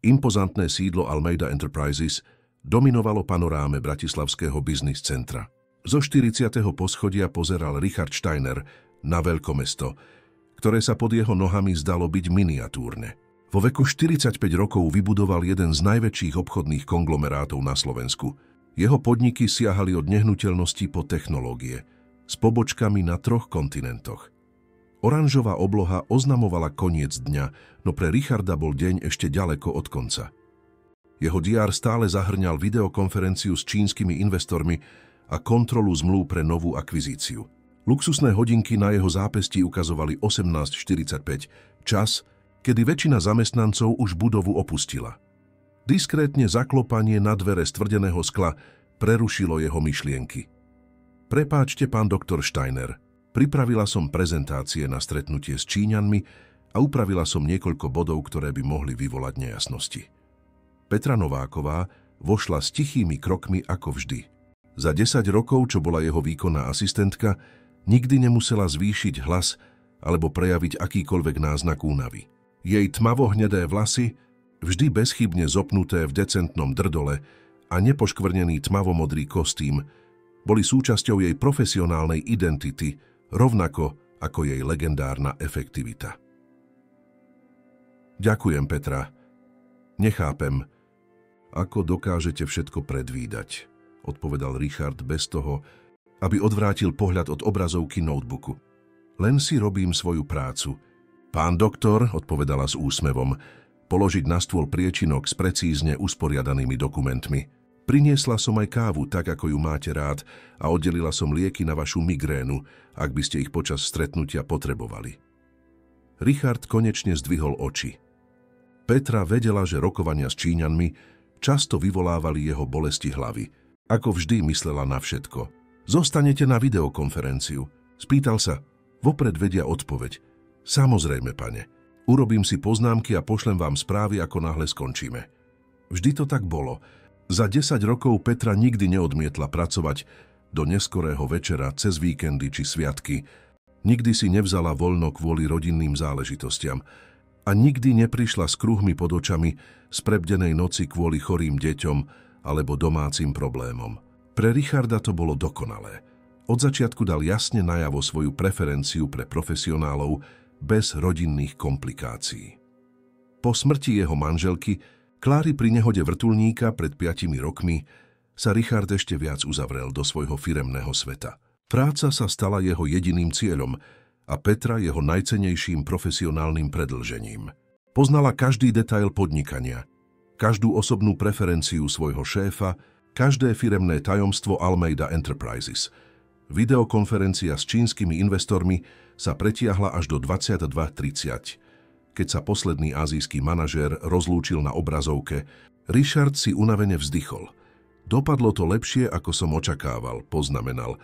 Impozantné sídlo Almeida Enterprises dominovalo panoráme bratislavského biznis centra. Zo 40. poschodia pozeral Richard Steiner na veľkomesto, ktoré sa pod jeho nohami zdalo byť miniatúrne. Vo veku 45 rokov vybudoval jeden z najväčších obchodných konglomerátov na Slovensku. Jeho podniky siahali od nehnuteľností po technológie, s pobočkami na 3 kontinentoch. Oranžová obloha oznamovala koniec dňa, no pre Richarda bol deň ešte ďaleko od konca. Jeho diár stále zahrňal videokonferenciu s čínskymi investormi a kontrolu zmluv pre novú akvizíciu. Luxusné hodinky na jeho zápestí ukazovali 18:45, čas, kedy väčšina zamestnancov už budovu opustila. Diskrétne zaklopanie na dvere stvrdeného skla prerušilo jeho myšlienky. Prepáčte, pán doktor Steiner, pripravila som prezentácie na stretnutie s Číňanmi a upravila som niekoľko bodov, ktoré by mohli vyvolať nejasnosti. Petra Nováková vošla s tichými krokmi ako vždy. Za 10 rokov, čo bola jeho výkonná asistentka, nikdy nemusela zvýšiť hlas alebo prejaviť akýkoľvek náznak únavy. Jej tmavo-hnedé vlasy, vždy bezchybne zopnuté v decentnom drdole a nepoškvrnený tmavomodrý kostým, boli súčasťou jej profesionálnej identity, rovnako ako jej legendárna efektivita. Ďakujem, Petra. Nechápem, ako dokážete všetko predvídať, odpovedal Richard bez toho, aby odvrátil pohľad od obrazovky notebooku. Len si robím svoju prácu. Pán doktor, odpovedala s úsmevom, položiť na stôl priečinok s precízne usporiadanými dokumentmi. Priniesla som aj kávu, tak ako ju máte rád, a oddelila som lieky na vašu migrénu, ak by ste ich počas stretnutia potrebovali. Richard konečne zdvihol oči. Petra vedela, že rokovania s Číňanmi často vyvolávali jeho bolesti hlavy. Ako vždy myslela na všetko. Zostanete na videokonferenciu? Spýtal sa. Vopred vedia odpoveď. Samozrejme, pane. Urobím si poznámky a pošlem vám správy, ako náhle skončíme. Vždy to tak bolo. Za 10 rokov Petra nikdy neodmietla pracovať do neskorého večera, cez víkendy či sviatky. Nikdy si nevzala voľno kvôli rodinným záležitostiam. A nikdy neprišla s kruhmi pod očami z prebdenej noci kvôli chorým deťom alebo domácim problémom. Pre Richarda to bolo dokonalé. Od začiatku dal jasne najavo svoju preferenciu pre profesionálov bez rodinných komplikácií. Po smrti jeho manželky, Kláry pri nehode vrtuľníka pred 5 rokmi, sa Richard ešte viac uzavrel do svojho firemného sveta. Práca sa stala jeho jediným cieľom a Petra jeho najcennejším profesionálnym predĺžením. Poznala každý detail podnikania, každú osobnú preferenciu svojho šéfa, každé firemné tajomstvo Almeida Enterprises. Videokonferencia s čínskymi investormi sa pretiahla až do 22:30. Keď sa posledný ázijský manažér rozlúčil na obrazovke, Richard si unavene vzdychol. Dopadlo to lepšie, ako som očakával, poznamenal,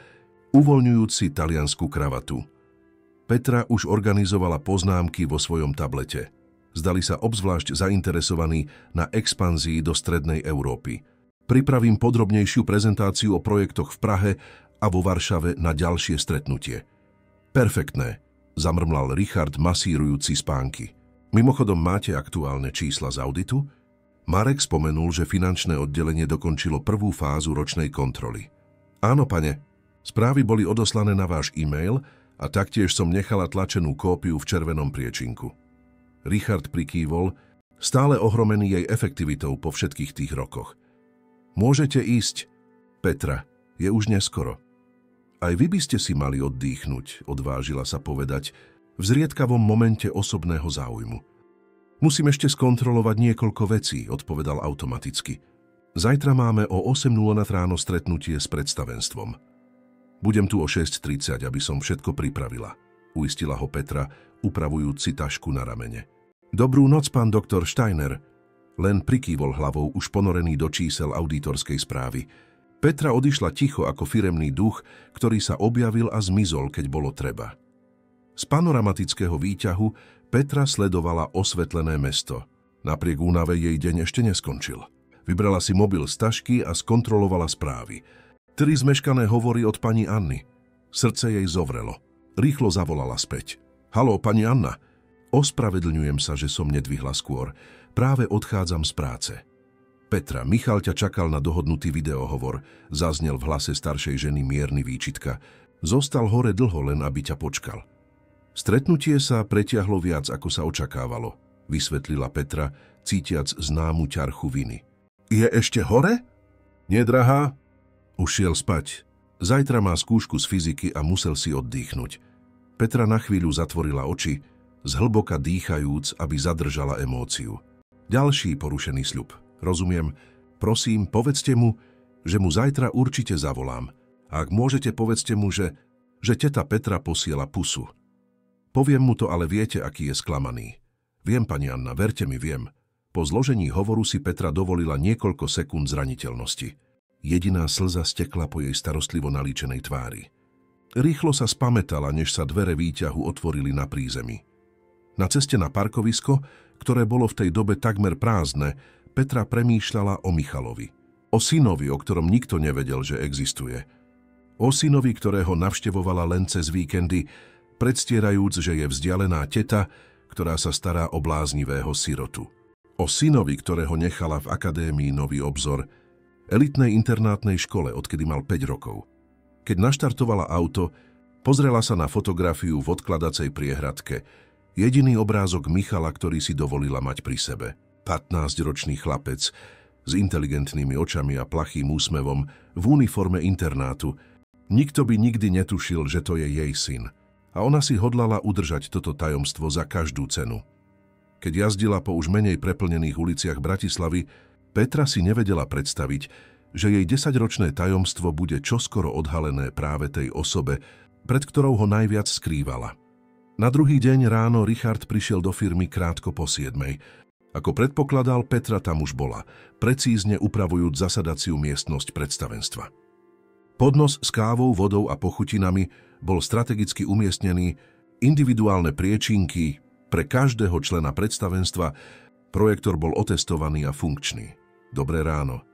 uvoľňujúc si taliansku kravatu. Petra už organizovala poznámky vo svojom tablete. Zdali sa obzvlášť zainteresovaní na expanzii do strednej Európy. Pripravím podrobnejšiu prezentáciu o projektoch v Prahe a vo Varšave na ďalšie stretnutie. Perfektné, zamrmlal Richard masírujúci spánky. Mimochodom, máte aktuálne čísla z auditu? Marek spomenul, že finančné oddelenie dokončilo prvú fázu ročnej kontroly. Áno, pane. Správy boli odoslané na váš e-mail a taktiež som nechala tlačenú kópiu v červenom priečinku. Richard prikývol, stále ohromený jej efektivitou po všetkých tých rokoch. Môžete ísť, Petra, je už neskoro. Aj vy by ste si mali oddychnúť, odvážila sa povedať, v zriedkavom momente osobného záujmu. Musím ešte skontrolovať niekoľko vecí, odpovedal automaticky. Zajtra máme o 8:00 ráno stretnutie s predstavenstvom. Budem tu o 6:30, aby som všetko pripravila, uistila ho Petra, upravujúc si tašku na ramene. Dobrú noc, pán doktor Steiner. Len prikývol hlavou, už ponorený do čísel auditorskej správy. Petra odišla ticho ako firemný duch, ktorý sa objavil a zmizol, keď bolo treba. Z panoramatického výťahu Petra sledovala osvetlené mesto. Napriek únave jej deň ešte neskončil. Vybrala si mobil z tašky a skontrolovala správy. 3 zmeškané hovory od pani Anny. Srdce jej zovrelo. Rýchlo zavolala späť. Haló, pani Anna. Ospravedlňujem sa, že som nedvihla skôr. Práve odchádzam z práce. Petra, Michal ťa čakal na dohodnutý videohovor, zaznel v hlase staršej ženy mierny výčitka. Zostal hore dlho, len aby ťa počkal. Stretnutie sa pretiahlo viac, ako sa očakávalo, vysvetlila Petra, cítiac známu ťarchu viny. Je ešte hore? Nie, drahá. Už šiel spať. Zajtra má skúšku z fyziky a musel si oddychnúť. Petra na chvíľu zatvorila oči, zhlboka dýchajúc, aby zadržala emóciu. Ďalší porušený sľub. Rozumiem. Prosím, povedzte mu, že mu zajtra určite zavolám. A ak môžete, povedzte mu, že teta Petra posiela pusu. Poviem mu to, ale viete, aký je sklamaný. Viem, pani Anna, verte mi, viem. Po zložení hovoru si Petra dovolila niekoľko sekúnd zraniteľnosti. Jediná slza stekla po jej starostlivo nalíčenej tvári. Rýchlo sa spamätala, než sa dvere výťahu otvorili na prízemí. Na ceste na parkovisko, ktoré bolo v tej dobe takmer prázdne, Petra premýšľala o Michalovi. O synovi, o ktorom nikto nevedel, že existuje. O synovi, ktorého navštevovala len cez víkendy, predstierajúc, že je vzdialená teta, ktorá sa stará o bláznivého sirotu. O synovi, ktorého nechala v akadémii Nový obzor, elitnej internátnej škole, odkedy mal 5 rokov. Keď naštartovala auto, pozrela sa na fotografiu v odkladacej priehradke. Jediný obrázok Michala, ktorý si dovolila mať pri sebe. 15-ročný chlapec s inteligentnými očami a plachým úsmevom v uniforme internátu. Nikto by nikdy netušil, že to je jej syn. A ona si hodlala udržať toto tajomstvo za každú cenu. Keď jazdila po už menej preplnených uliciach Bratislavy, Petra si nevedela predstaviť, že jej 10-ročné tajomstvo bude čoskoro odhalené práve tej osobe, pred ktorou ho najviac skrývala. Na druhý deň ráno Richard prišiel do firmy krátko po 7:00. Ako predpokladal, Petra tam už bola, precízne upravujúc zasadaciu miestnosť predstavenstva. Podnos s kávou, vodou a pochutinami bol strategicky umiestnený, individuálne priečinky pre každého člena predstavenstva, projektor bol otestovaný a funkčný. Dobré ráno.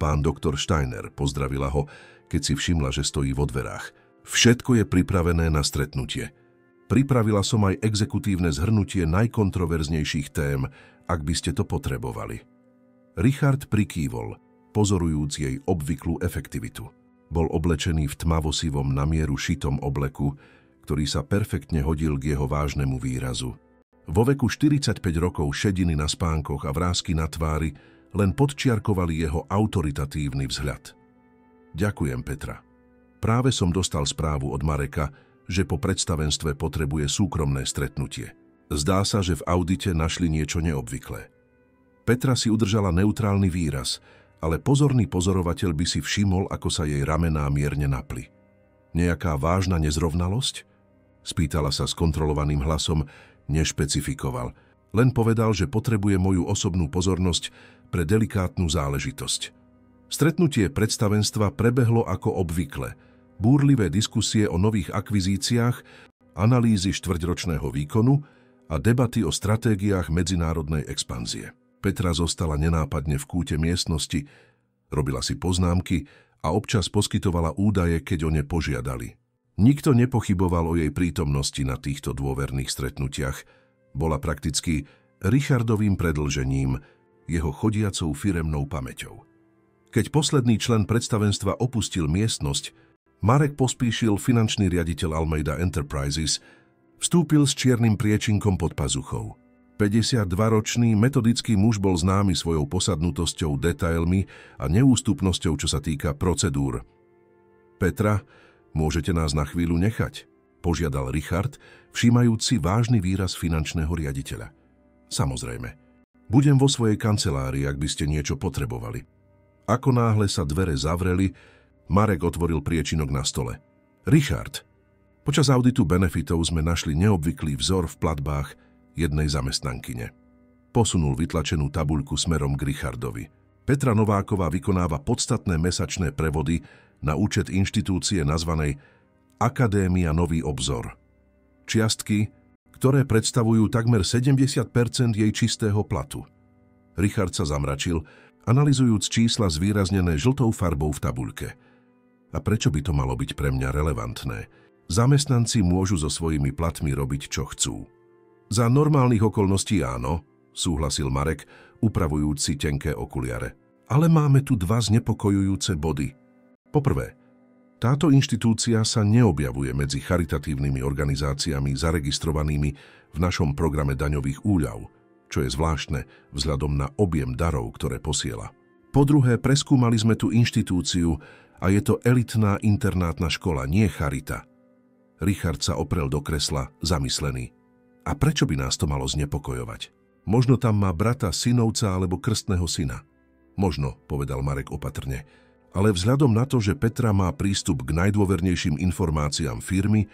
Pán doktor Steiner, pozdravila ho, keď si všimla, že stojí vo dverách. Všetko je pripravené na stretnutie. Pripravila som aj exekutívne zhrnutie najkontroverznejších tém, ak by ste to potrebovali. Richard prikývol, pozorujúc jej obvyklú efektivitu. Bol oblečený v tmavosivom na mieru šitom obleku, ktorý sa perfektne hodil k jeho vážnemu výrazu. Vo veku 45 rokov šediny na spánkoch a vrásky na tvári len podčiarkovali jeho autoritatívny vzhľad. Ďakujem, Petra. Práve som dostal správu od Mareka, že po predstavenstve potrebuje súkromné stretnutie. Zdá sa, že v audite našli niečo neobvyklé. Petra si udržala neutrálny výraz, ale pozorný pozorovateľ by si všimol, ako sa jej ramená mierne napli. Nejaká vážna nezrovnalosť? Spýtala sa s kontrolovaným hlasom, nešpecifikoval. Len povedal, že potrebuje moju osobnú pozornosť pre delikátnu záležitosť. Stretnutie predstavenstva prebehlo ako obvykle. Búrlivé diskusie o nových akvizíciách, analýzy štvrťročného výkonu a debaty o stratégiách medzinárodnej expanzie. Petra zostala nenápadne v kúte miestnosti, robila si poznámky a občas poskytovala údaje, keď o ne požiadali. Nikto nepochyboval o jej prítomnosti na týchto dôverných stretnutiach. Bola prakticky Richardovým predĺžením, jeho chodiacou firemnou pamäťou. Keď posledný člen predstavenstva opustil miestnosť, Marek Pospíšil, finančný riaditeľ Almeida Enterprises, vstúpil s čiernym priečinkom pod pazuchou. 52-ročný metodický muž bol známy svojou posadnutosťou, detailmi a neústupnosťou, čo sa týka procedúr. Petra, môžete nás na chvíľu nechať? Požiadal Richard, všímajúc si vážny výraz finančného riaditeľa. Samozrejme. Budem vo svojej kancelárii, ak by ste niečo potrebovali. Ako náhle sa dvere zavreli, Marek otvoril priečinok na stole. Richard, počas auditu benefitov sme našli neobvyklý vzor v platbách jednej zamestnankyne. Posunul vytlačenú tabuľku smerom k Richardovi. Petra Nováková vykonáva podstatné mesačné prevody na účet inštitúcie nazvanej Akadémia Nový obzor. Čiastky, ktoré predstavujú takmer 70% jej čistého platu. Richard sa zamračil, analyzujúc čísla zvýraznené žltou farbou v tabuľke. A prečo by to malo byť pre mňa relevantné? Zamestnanci môžu so svojimi platmi robiť, čo chcú. Za normálnych okolností áno, súhlasil Marek, upravujúc si tenké okuliare. Ale máme tu dva znepokojujúce body. Poprvé, táto inštitúcia sa neobjavuje medzi charitatívnymi organizáciami zaregistrovanými v našom programe daňových úľav, čo je zvláštne vzhľadom na objem darov, ktoré posiela. Po druhé, preskúmali sme tú inštitúciu a je to elitná internátna škola, nie charita. Richard sa oprel do kresla, zamyslený. A prečo by nás to malo znepokojovať? Možno tam má brata, synovca alebo krstného syna. Možno, povedal Marek opatrne. Ale vzhľadom na to, že Petra má prístup k najdôvernejším informáciám firmy,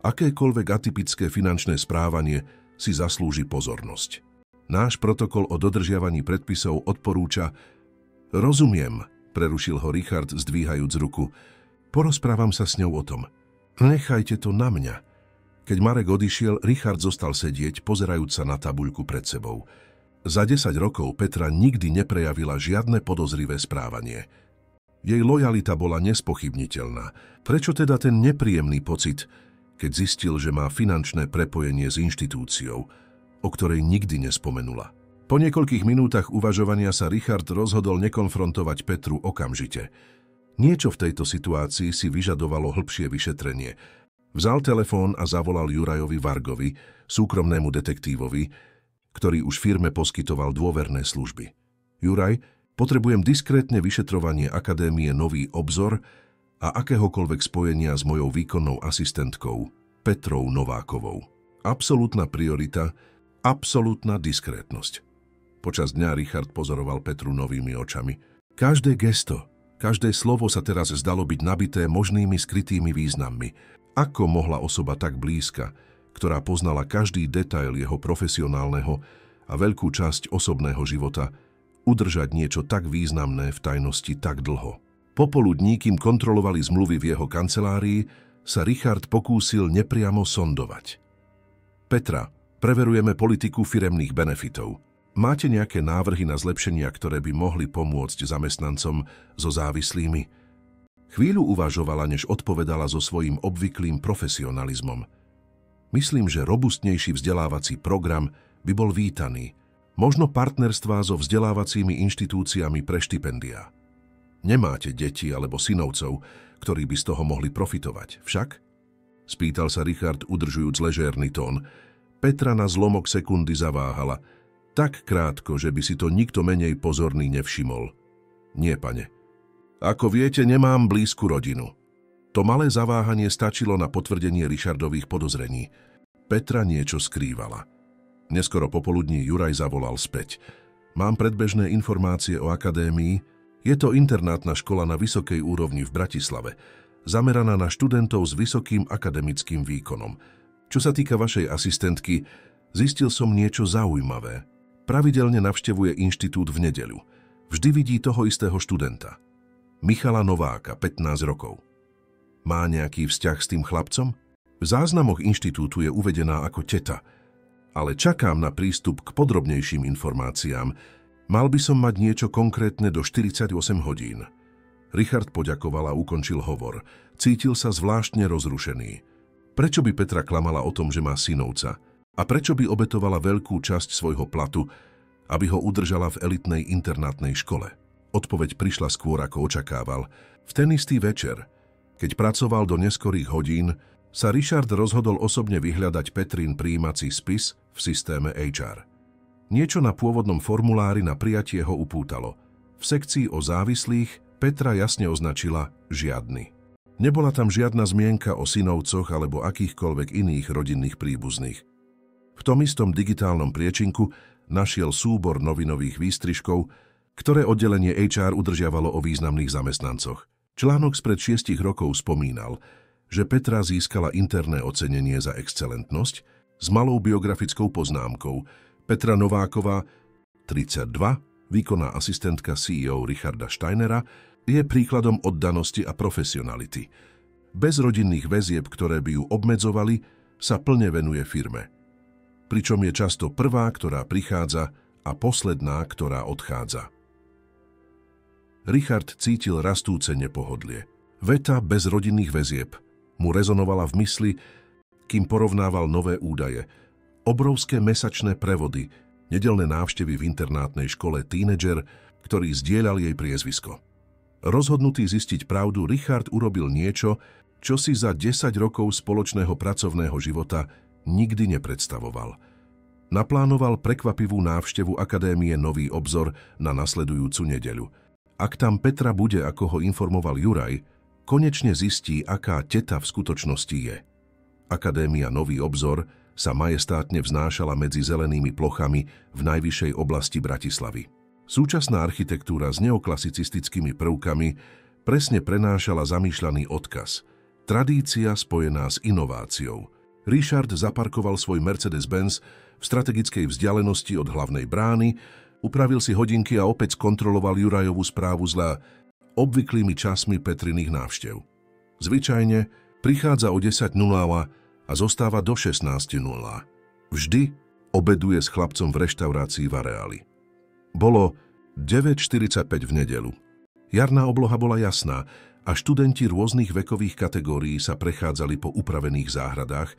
akékoľvek atypické finančné správanie si zaslúži pozornosť. Náš protokol o dodržiavaní predpisov odporúča... Rozumiem, prerušil ho Richard, zdvíhajúc ruku. Porozprávam sa s ňou o tom. Nechajte to na mňa. Keď Marek odišiel, Richard zostal sedieť, pozerajúc sa na tabuľku pred sebou. Za 10 rokov Petra nikdy neprejavila žiadne podozrivé správanie. Jej lojalita bola nespochybniteľná. Prečo teda ten nepríjemný pocit, keď zistil, že má finančné prepojenie s inštitúciou, o ktorej nikdy nespomenula? Po niekoľkých minútach uvažovania sa Richard rozhodol nekonfrontovať Petru okamžite. Niečo v tejto situácii si vyžadovalo hĺbšie vyšetrenie. Vzal telefón a zavolal Jurajovi Vargovi, súkromnému detektívovi, ktorý už firme poskytoval dôverné služby. Juraj, potrebujem diskrétne vyšetrovanie Akadémie Nový obzor a akéhokoľvek spojenia s mojou výkonnou asistentkou Petrou Novákovou. Absolútna priorita, absolútna diskrétnosť. Počas dňa Richard pozoroval Petru novými očami. Každé gesto, každé slovo sa teraz zdalo byť nabité možnými skrytými význammi. Ako mohla osoba tak blízka, ktorá poznala každý detail jeho profesionálneho a veľkú časť osobného života, udržať niečo tak významné v tajnosti tak dlho? Popoludní, kým kontrolovali zmluvy v jeho kancelárii, sa Richard pokúsil nepriamo sondovať. Petra, preverujeme politiku firemných benefitov. Máte nejaké návrhy na zlepšenia, ktoré by mohli pomôcť zamestnancom so závislými? Chvíľu uvažovala, než odpovedala so svojím obvyklým profesionalizmom. Myslím, že robustnejší vzdelávací program by bol vítaný. Možno partnerstvá so vzdelávacími inštitúciami pre štipendia. Nemáte deti alebo synovcov, ktorí by z toho mohli profitovať, však? Spýtal sa Richard, udržujúc ležérny tón. Petra na zlomok sekundy zaváhala. Tak krátko, že by si to nikto menej pozorný nevšimol. Nie, pane. Ako viete, nemám blízku rodinu. To malé zaváhanie stačilo na potvrdenie Richardových podozrení. Petra niečo skrývala. Neskoro popoludní Juraj zavolal späť. Mám predbežné informácie o akadémii. Je to internátna škola na vysokej úrovni v Bratislave, zameraná na študentov s vysokým akademickým výkonom. Čo sa týka vašej asistentky, zistil som niečo zaujímavé. Pravidelne navštevuje inštitút v nedeľu. Vždy vidí toho istého študenta. Michala Nováka, 15 rokov. Má nejaký vzťah s tým chlapcom? V záznamoch inštitútu je uvedená ako teta, ale čakám na prístup k podrobnejším informáciám. Mal by som mať niečo konkrétne do 48 hodín. Richard poďakoval a ukončil hovor. Cítil sa zvláštne rozrušený. Prečo by Petra klamala o tom, že má synovca? A prečo by obetovala veľkú časť svojho platu, aby ho udržala v elitnej internátnej škole? Odpoveď prišla skôr, ako očakával. V ten istý večer, keď pracoval do neskorých hodín, sa Richard rozhodol osobne vyhľadať Petrin prijímací spis v systéme HR. Niečo na pôvodnom formulári na prijatie ho upútalo. V sekcii o závislých Petra jasne označila žiadny. Nebola tam žiadna zmienka o synovcoch alebo akýchkoľvek iných rodinných príbuzných. V tom istom digitálnom priečinku našiel súbor novinových výstrižkov, ktoré oddelenie HR udržiavalo o významných zamestnancoch. Článok spred 6 rokov spomínal, že Petra získala interné ocenenie za excelentnosť s malou biografickou poznámkou. Petra Nováková, 32, výkonná asistentka CEO Richarda Steinera, je príkladom oddanosti a profesionality. Bez rodinných väzieb, ktoré by ju obmedzovali, sa plne venuje firme. Pričom je často prvá, ktorá prichádza, a posledná, ktorá odchádza. Richard cítil rastúce nepohodlie. Veta bez rodinných väzieb mu rezonovala v mysli, kým porovnával nové údaje. Obrovské mesačné prevody, Nedeľné návštevy v internátnej škole tínedžer, ktorý zdieľal jej priezvisko. Rozhodnutý zistiť pravdu, Richard urobil niečo, čo si za 10 rokov spoločného pracovného života nikdy nepredstavoval. Naplánoval prekvapivú návštevu Akadémie Nový obzor na nasledujúcu nedeľu. Ak tam Petra bude, ako ho informoval Juraj, konečne zistí, aká teta v skutočnosti je. Akadémia Nový obzor sa majestátne vznášala medzi zelenými plochami v najvyššej oblasti Bratislavy. Súčasná architektúra s neoklasicistickými prvkami presne prenášala zamýšľaný odkaz. Tradícia spojená s inováciou. Richard zaparkoval svoj Mercedes-Benz v strategickej vzdialenosti od hlavnej brány, upravil si hodinky a opäť skontroloval Jurajovú správu zľa obvyklými časmi Petriných návštev. Zvyčajne prichádza o 10:00 a zostáva do 16:00. Vždy obeduje s chlapcom v reštaurácii v areáli. Bolo 9:45 v nedeľu. Jarná obloha bola jasná a študenti rôznych vekových kategórií sa prechádzali po upravených záhradách,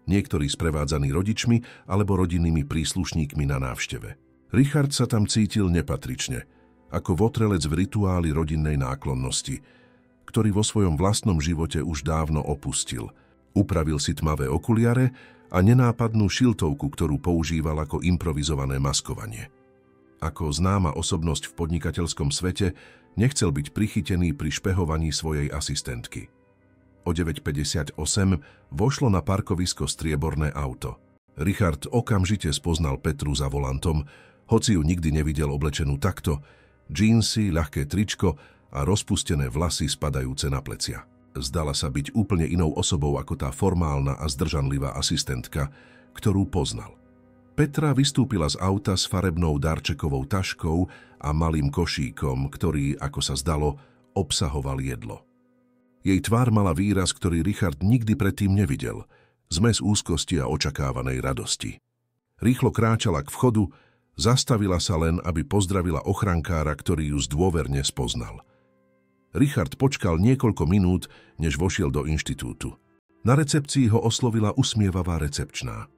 niektorí sprevádzaní rodičmi alebo rodinnými príslušníkmi na návšteve. Richard sa tam cítil nepatrične, ako votrelec v rituáli rodinnej náklonnosti, ktorý vo svojom vlastnom živote už dávno opustil. Upravil si tmavé okuliare a nenápadnú šiltovku, ktorú používal ako improvizované maskovanie. Ako známa osobnosť v podnikateľskom svete nechcel byť prichytený pri špehovaní svojej asistentky. O 9:58 vošlo na parkovisko strieborné auto. Richard okamžite spoznal Petru za volantom, hoci ju nikdy nevidel oblečenú takto, džínsy, ľahké tričko a rozpustené vlasy spadajúce na plecia. Zdala sa byť úplne inou osobou ako tá formálna a zdržanlivá asistentka, ktorú poznal. Petra vystúpila z auta s farebnou darčekovou taškou a malým košíkom, ktorý, ako sa zdalo, obsahoval jedlo. Jej tvár mala výraz, ktorý Richard nikdy predtým nevidel, zmes úzkosti a očakávanej radosti. Rýchlo kráčala k vchodu, zastavila sa len, aby pozdravila ochrankára, ktorý ju zdôverne spoznal. Richard počkal niekoľko minút, než vošiel do inštitútu. Na recepcii ho oslovila usmievavá recepčná.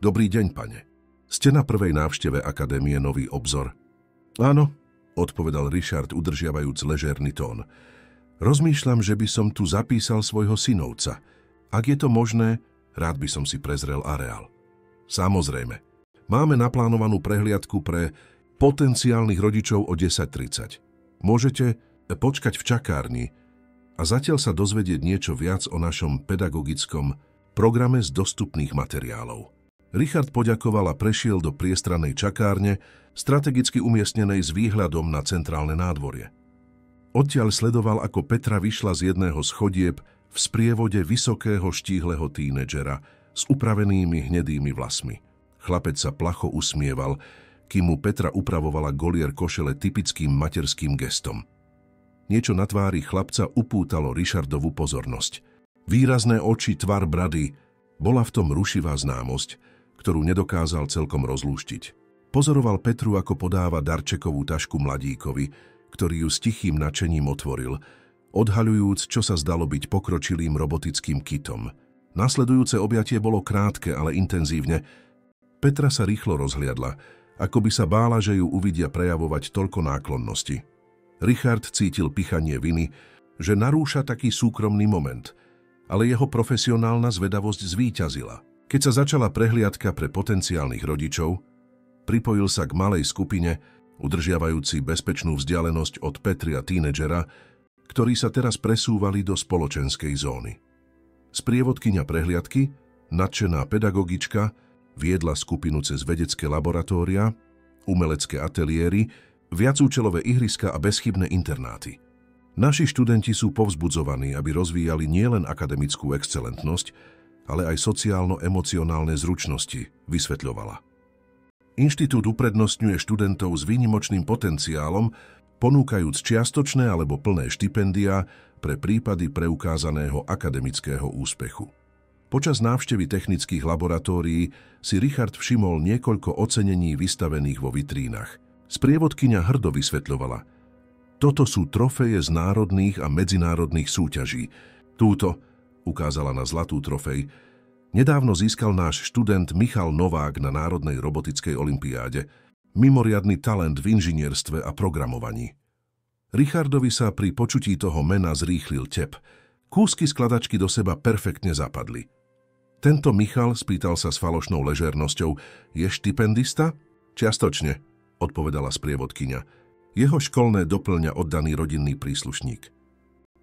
Dobrý deň, pane. Ste na prvej návšteve Akadémie Nový obzor? Áno, odpovedal Richard, udržiavajúc ležérny tón. Rozmýšľam, že by som tu zapísal svojho synovca. Ak je to možné, rád by som si prezrel areál. Samozrejme. Máme naplánovanú prehliadku pre potenciálnych rodičov o 10:30. Môžete počkať v čakárni a zatiaľ sa dozvedieť niečo viac o našom pedagogickom programe z dostupných materiálov. Richard poďakoval a prešiel do priestrannej čakárne, strategicky umiestnenej s výhľadom na centrálne nádvorie. Odtiaľ sledoval, ako Petra vyšla z jedného z chodieb v sprievode vysokého štíhleho tínedžera s upravenými hnedými vlasmi. Chlapec sa placho usmieval, kým mu Petra upravovala golier košele typickým materským gestom. Niečo na tvári chlapca upútalo Richardovu pozornosť. Výrazné oči, tvar brady, bola v tom rušivá známosť, ktorú nedokázal celkom rozlúštiť. Pozoroval Petru, ako podáva darčekovú tašku mladíkovi, ktorý ju s tichým nadšením otvoril, odhaľujúc, čo sa zdalo byť pokročilým robotickým kitom. Nasledujúce objatie bolo krátke, ale intenzívne. Petra sa rýchlo rozhliadla, ako by sa bála, že ju uvidia prejavovať toľko náklonnosti. Richard cítil pichanie viny, že narúša taký súkromný moment, ale jeho profesionálna zvedavosť zvíťazila. Keď sa začala prehliadka pre potenciálnych rodičov, pripojil sa k malej skupine, udržiavajúci bezpečnú vzdialenosť od Petry a tínedžera, ktorí sa teraz presúvali do spoločenskej zóny. Sprievodkyňa prehliadky, nadšená pedagogička, viedla skupinu cez vedecké laboratória, umelecké ateliéry, viacúčelové ihriska a bezchybné internáty. Naši študenti sú povzbudzovaní, aby rozvíjali nielen akademickú excelentnosť, ale aj sociálno-emocionálne zručnosti, vysvetľovala. Inštitút uprednostňuje študentov s výnimočným potenciálom, ponúkajúc čiastočné alebo plné štipendia pre prípady preukázaného akademického úspechu. Počas návštevy technických laboratórií si Richard všimol niekoľko ocenení vystavených vo vitrínach. Sprievodkyňa hrdo vysvetľovala: toto sú trofeje z národných a medzinárodných súťaží. Túto, ukázala na zlatú trofej, Nedávno získal náš študent Michal Novák na Národnej robotickej olympiáde mimoriadny talent v inžinierstve a programovaní. Richardovi sa pri počutí toho mena zrýchlil tep. Kúsky skladačky do seba perfektne zapadli. Tento Michal, spýtal sa s falošnou ležérnosťou, je štipendista? Čiastočne, odpovedala sprievodkyňa. Jeho školné doplňa oddaný rodinný príslušník.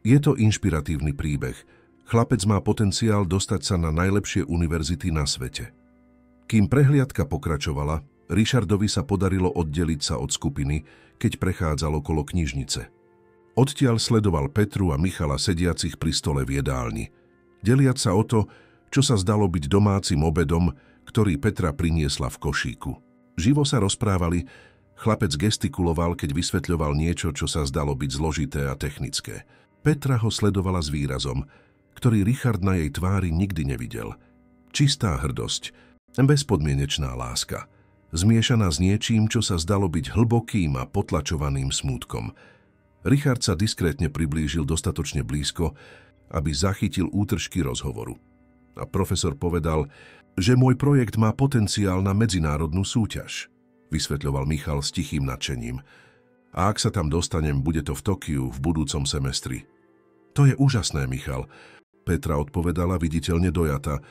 Je to inšpiratívny príbeh. Chlapec má potenciál dostať sa na najlepšie univerzity na svete. Kým prehliadka pokračovala, Richardovi sa podarilo oddeliť sa od skupiny, keď prechádzal okolo knižnice. Odtiaľ sledoval Petru a Michala sediacich pri stole v jedálni, deliac sa o to, čo sa zdalo byť domácim obedom, ktorý Petra priniesla v košíku. Živo sa rozprávali, chlapec gestikuloval, keď vysvetľoval niečo, čo sa zdalo byť zložité a technické. Petra ho sledovala s výrazom, ktorý Richard na jej tvári nikdy nevidel. Čistá hrdosť, bezpodmienečná láska, zmiešaná s niečím, čo sa zdalo byť hlbokým a potlačovaným smútkom. Richard sa diskrétne priblížil dostatočne blízko, aby zachytil útržky rozhovoru. A profesor povedal, že môj projekt má potenciál na medzinárodnú súťaž, vysvetľoval Michal s tichým nadšením. A ak sa tam dostanem, bude to v Tokiu v budúcom semestri. To je úžasné, Michal, Petra odpovedala viditeľne dojata.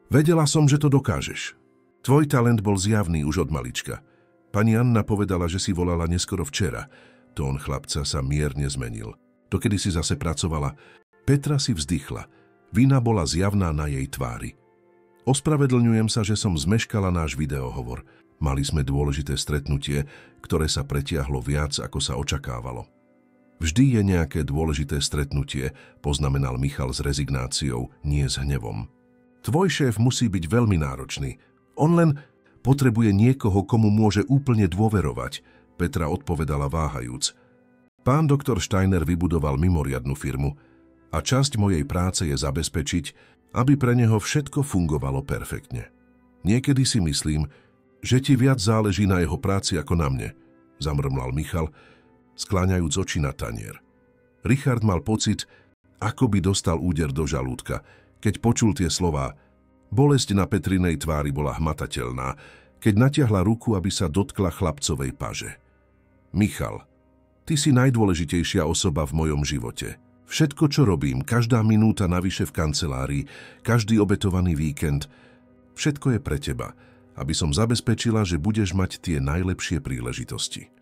Vedela som, že to dokážeš. Tvoj talent bol zjavný už od malička. Pani Anna povedala, že si volala neskoro včera. Tón chlapca sa mierne zmenil. Dokedy si zase pracovala? Petra si vzdychla. Vina bola zjavná na jej tvári. Ospravedlňujem sa, že som zmeškala náš videohovor. Mali sme dôležité stretnutie, ktoré sa pretiahlo viac, ako sa očakávalo. Vždy je nejaké dôležité stretnutie, poznamenal Michal s rezignáciou, nie s hnevom. Tvoj šéf musí byť veľmi náročný. On len potrebuje niekoho, komu môže úplne dôverovať, Petra odpovedala váhajúc. Pán doktor Steiner vybudoval mimoriadnu firmu a časť mojej práce je zabezpečiť, aby pre neho všetko fungovalo perfektne. Niekedy si myslím, že ti viac záleží na jeho práci ako na mne, zamrmlal Michal, skláňajúc oči na tanier. Richard mal pocit, ako by dostal úder do žalúdka, keď počul tie slová. Bolesť na Petrinej tvári bola hmatateľná, keď natiahla ruku, aby sa dotkla chlapcovej paže. Michal, ty si najdôležitejšia osoba v mojom živote. Všetko, čo robím, každá minúta navyše v kancelárii, každý obetovaný víkend, všetko je pre teba, aby som zabezpečila, že budeš mať tie najlepšie príležitosti.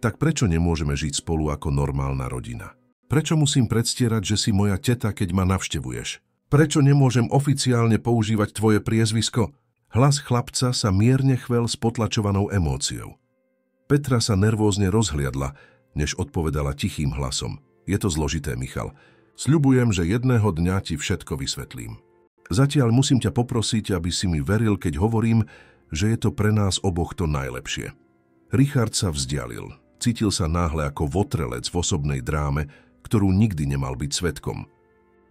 Tak prečo nemôžeme žiť spolu ako normálna rodina? Prečo musím predstierať, že si moja teta, keď ma navštevuješ? Prečo nemôžem oficiálne používať tvoje priezvisko? Hlas chlapca sa mierne chvel s potlačovanou emóciou. Petra sa nervózne rozhliadla, než odpovedala tichým hlasom. Je to zložité, Michal. Sľubujem, že jedného dňa ti všetko vysvetlím. Zatiaľ musím ťa poprosiť, aby si mi veril, keď hovorím, že je to pre nás oboch to najlepšie. Richard sa vzdialil. Cítil sa náhle ako votrelec v osobnej dráme, ktorú nikdy nemal byť svedkom.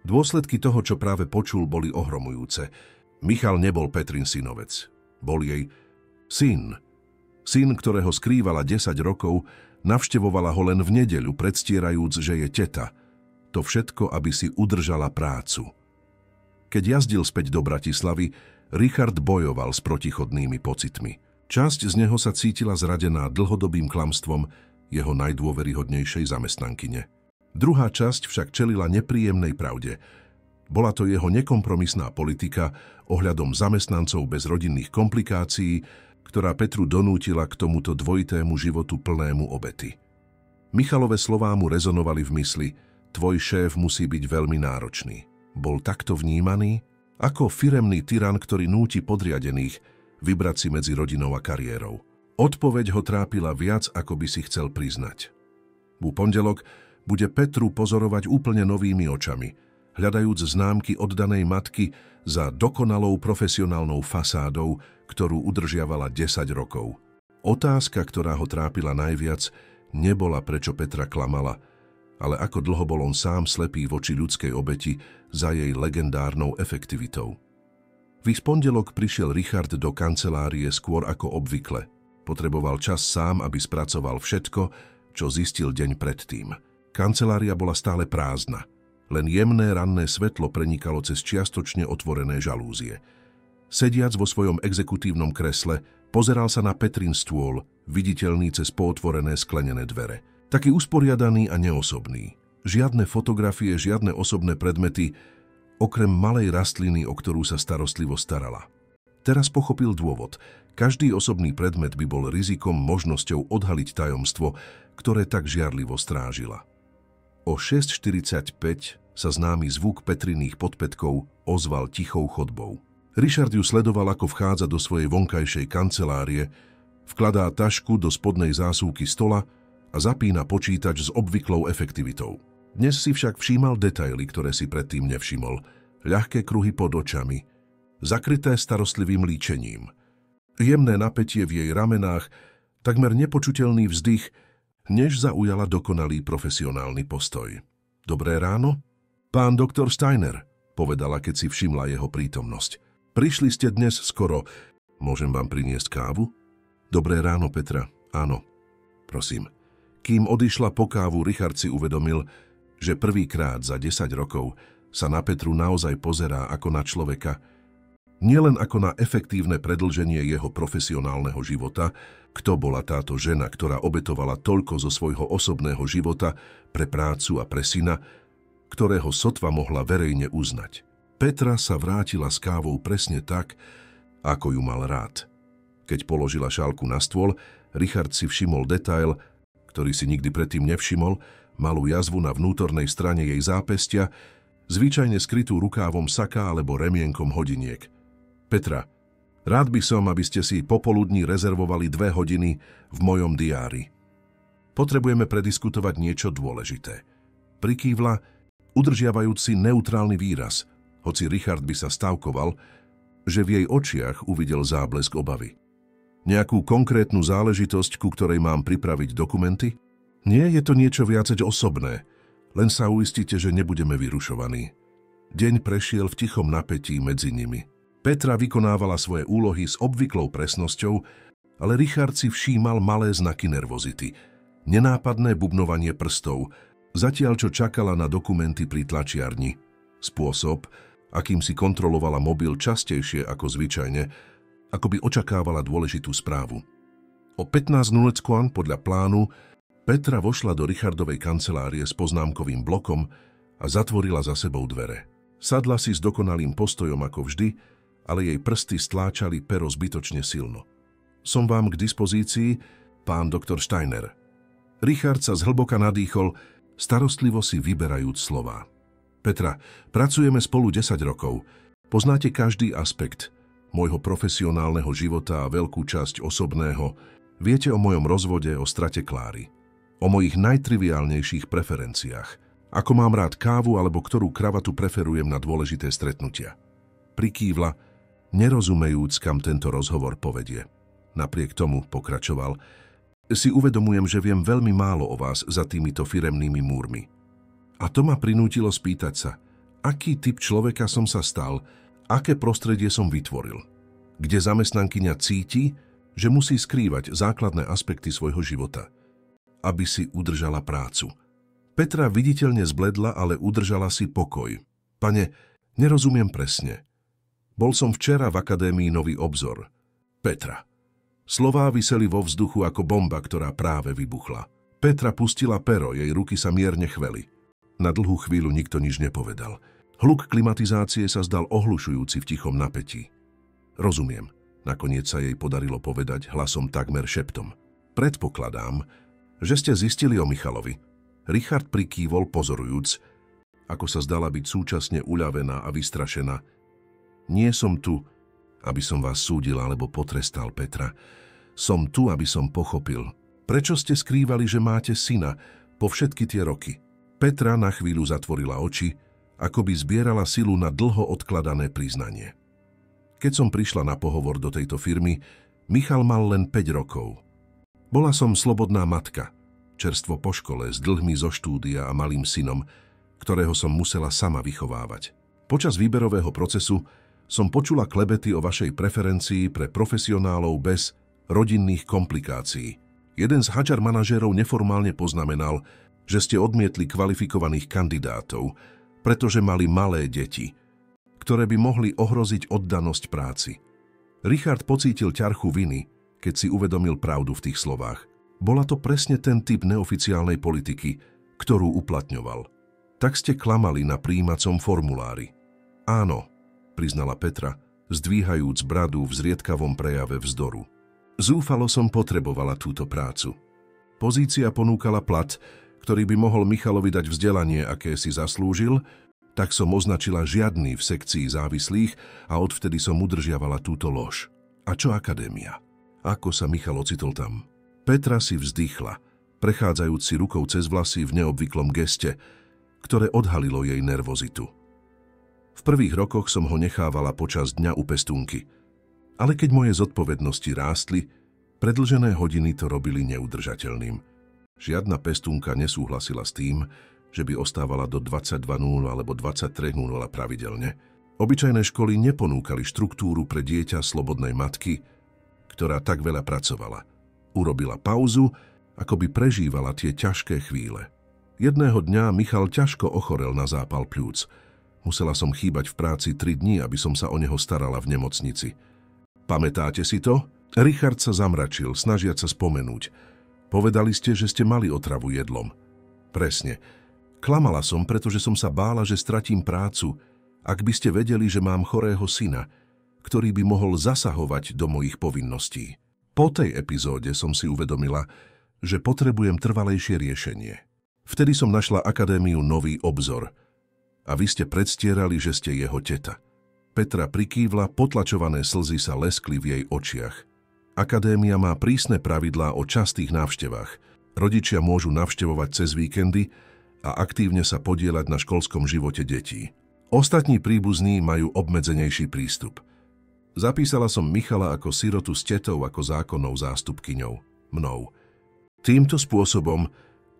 Dôsledky toho, čo práve počul, boli ohromujúce. Michal nebol Petrin synovec. Bol jej syn. Syn, ktorého skrývala 10 rokov, navštevovala ho len v nedeľu, predstierajúc, že je teta. To všetko, aby si udržala prácu. Keď jazdil späť do Bratislavy, Richard bojoval s protichodnými pocitmi. Časť z neho sa cítila zradená dlhodobým klamstvom jeho najdôveryhodnejšej zamestnankyne. Druhá časť však čelila nepríjemnej pravde. Bola to jeho nekompromisná politika ohľadom zamestnancov bez rodinných komplikácií, ktorá Petru donútila k tomuto dvojitému životu plnému obety. Michalove slová mu rezonovali v mysli: tvoj šéf musí byť veľmi náročný. Bol takto vnímaný ako firemný tyran, ktorý núti podriadených vybrať si medzi rodinou a kariérou. Odpoveď ho trápila viac, ako by si chcel priznať. V pondelok bude Petru pozorovať úplne novými očami, hľadajúc známky oddanej matky za dokonalou profesionálnou fasádou, ktorú udržiavala 10 rokov. Otázka, ktorá ho trápila najviac, nebola, prečo Petra klamala, ale ako dlho bol on sám slepý voči ľudskej obeti za jej legendárnou efektivitou. V pondelok prišiel Richard do kancelárie skôr ako obvykle. Potreboval čas sám, aby spracoval všetko, čo zistil deň predtým. Kancelária bola stále prázdna. Len jemné ranné svetlo prenikalo cez čiastočne otvorené žalúzie. Sediac vo svojom exekutívnom kresle, pozeral sa na Petrin stôl, viditeľný cez pootvorené sklenené dvere. Taký usporiadaný a neosobný. Žiadne fotografie, žiadne osobné predmety, okrem malej rastliny, o ktorú sa starostlivo starala. Teraz pochopil dôvod. Každý osobný predmet by bol rizikom, možnosťou odhaliť tajomstvo, ktoré tak žiarlivo strážila. O 6:45 sa známy zvuk Petriných podpätkov ozval tichou chodbou. Richard ju sledoval, ako vchádza do svojej vonkajšej kancelárie, vkladá tašku do spodnej zásuvky stola a zapína počítač s obvyklou efektivitou. Dnes si však všímal detaily, ktoré si predtým nevšimol. Ľahké kruhy pod očami, zakryté starostlivým líčením. Jemné napätie v jej ramenách, takmer nepočuteľný vzdych, než zaujala dokonalý profesionálny postoj. Dobré ráno? Pán doktor Steiner, povedala, keď si všimla jeho prítomnosť. Prišli ste dnes skoro. Môžem vám priniesť kávu? Dobré ráno, Petra. Áno. Prosím. Kým odišla po kávu, Richard si uvedomil, že prvýkrát za 10 rokov sa na Petru naozaj pozerá ako na človeka, nielen ako na efektívne predĺženie jeho profesionálneho života. Kto bola táto žena, ktorá obetovala toľko zo svojho osobného života pre prácu a pre syna, ktorého sotva mohla verejne uznať? Petra sa vrátila s kávou presne tak, ako ju mal rád. Keď položila šálku na stôl, Richard si všimol detail, ktorý si nikdy predtým nevšimol, malú jazvu na vnútornej strane jej zápestia, zvyčajne skrytú rukávom saka alebo remienkom hodiniek. Petra, rád by som, aby ste si popoludní rezervovali 2 hodiny v mojom diári. Potrebujeme prediskutovať niečo dôležité. Prikývla, udržiavajúc si neutrálny výraz, hoci Richard by sa stavkoval, že v jej očiach uvidel záblesk obavy. Nejakú konkrétnu záležitosť, ku ktorej mám pripraviť dokumenty? Nie, je to niečo viaceč osobné, len sa uistite, že nebudeme vyrušovaní. Deň prešiel v tichom napätí medzi nimi. Petra vykonávala svoje úlohy s obvyklou presnosťou, ale Richard si všímal malé znaky nervozity, nenápadné bubnovanie prstov, zatiaľ čo čakala na dokumenty pri tlačiarni. Spôsob, akým si kontrolovala mobil častejšie ako zvyčajne, ako by očakávala dôležitú správu. O 15:00 podľa plánu Petra vošla do Richardovej kancelárie s poznámkovým blokom a zatvorila za sebou dvere. Sadla si s dokonalým postojom ako vždy, ale jej prsty stláčali pero zbytočne silno. Som vám k dispozícii, pán doktor Steiner. Richard sa zhlboka nadýchol, starostlivo si vyberajúc slová. Petra, pracujeme spolu 10 rokov. Poznáte každý aspekt môjho profesionálneho života a veľkú časť osobného. Viete o mojom rozvode, o strate Kláry. O mojich najtriviálnejších preferenciách. Ako mám rád kávu alebo ktorú kravatu preferujem na dôležité stretnutia. Prikývla, nerozumejúc, kam tento rozhovor povedie. Napriek tomu pokračoval. Si uvedomujem, že viem veľmi málo o vás za týmito firemnými múrmi. A to ma prinútilo spýtať sa, aký typ človeka som sa stal, aké prostredie som vytvoril, kde zamestnankyňa cíti, že musí skrývať základné aspekty svojho života, aby si udržala prácu. Petra viditeľne zbledla, ale udržala si pokoj. Pane, nerozumiem presne. Bol som včera v akadémii Nový obzor. Petra. Slová viseli vo vzduchu ako bomba, ktorá práve vybuchla. Petra pustila pero, jej ruky sa mierne chveli. Na dlhú chvíľu nikto nič nepovedal. Hluk klimatizácie sa zdal ohlušujúci v tichom napätí. Rozumiem. Nakoniec sa jej podarilo povedať hlasom takmer šeptom. Predpokladám, že ste zistili o Michalovi. Richard prikývol pozorujúc, ako sa zdala byť súčasne uľavená a vystrašená. Nie som tu, aby som vás súdil alebo potrestal, Petra. Som tu, aby som pochopil. Prečo ste skrývali, že máte syna po všetky tie roky? Petra na chvíľu zatvorila oči, ako by zbierala silu na dlho odkladané priznanie. Keď som prišla na pohovor do tejto firmy, Michal mal len 5 rokov. Bola som slobodná matka, čerstvo po škole, s dlhmi zo štúdia a malým synom, ktorého som musela sama vychovávať. Počas výberového procesu som počula klebety o vašej preferencii pre profesionálov bez rodinných komplikácií. Jeden z HR manažérov neformálne poznamenal, že ste odmietli kvalifikovaných kandidátov, pretože mali malé deti, ktoré by mohli ohroziť oddanosť práci. Richard pocítil ťarchu viny, keď si uvedomil pravdu v tých slovách. Bola to presne ten typ neoficiálnej politiky, ktorú uplatňoval. Tak ste klamali na prijímacom formulári. Áno, priznala Petra, zdvíhajúc bradu v zriedkavom prejave vzdoru. Zúfalo som potrebovala túto prácu. Pozícia ponúkala plat, ktorý by mohol Michalovi dať vzdelanie, aké si zaslúžil, tak som označila žiadny v sekcii závislých a odvtedy som udržiavala túto lož. A čo akadémia? Ako sa Michal ocitol tam? Petra si vzdychla, prechádzajúc si rukou cez vlasy v neobvyklom geste, ktoré odhalilo jej nervozitu. V prvých rokoch som ho nechávala počas dňa u pestúnky, ale keď moje zodpovednosti rástli, predĺžené hodiny to robili neudržateľným. Žiadna pestúnka nesúhlasila s tým, že by ostávala do 22:00 alebo 23:00 pravidelne. Obyčajné školy neponúkali štruktúru pre dieťa slobodnej matky, ktorá tak veľa pracovala. Urobila pauzu, ako by prežívala tie ťažké chvíle. Jedného dňa Michal ťažko ochorel na zápal pľúc. Musela som chýbať v práci 3 dní, aby som sa o neho starala v nemocnici. Pamätáte si to? Richard sa zamračil, snažiac sa spomenúť. Povedali ste, že ste mali otravu jedlom. Presne. Klamala som, pretože som sa bála, že stratím prácu, ak by ste vedeli, že mám chorého syna, ktorý by mohol zasahovať do mojich povinností. Po tej epizóde som si uvedomila, že potrebujem trvalejšie riešenie. Vtedy som našla akadémiu Nový obzor a vy ste predstierali, že ste jeho teta. Petra prikývla, potlačované slzy sa leskli v jej očiach. Akadémia má prísne pravidlá o častých návštevách. Rodičia môžu navštevovať cez víkendy a aktívne sa podieľať na školskom živote detí. Ostatní príbuzní majú obmedzenejší prístup. Zapísala som Michala ako sirotu s tetou ako zákonnou zástupkyňou, mnou. Týmto spôsobom,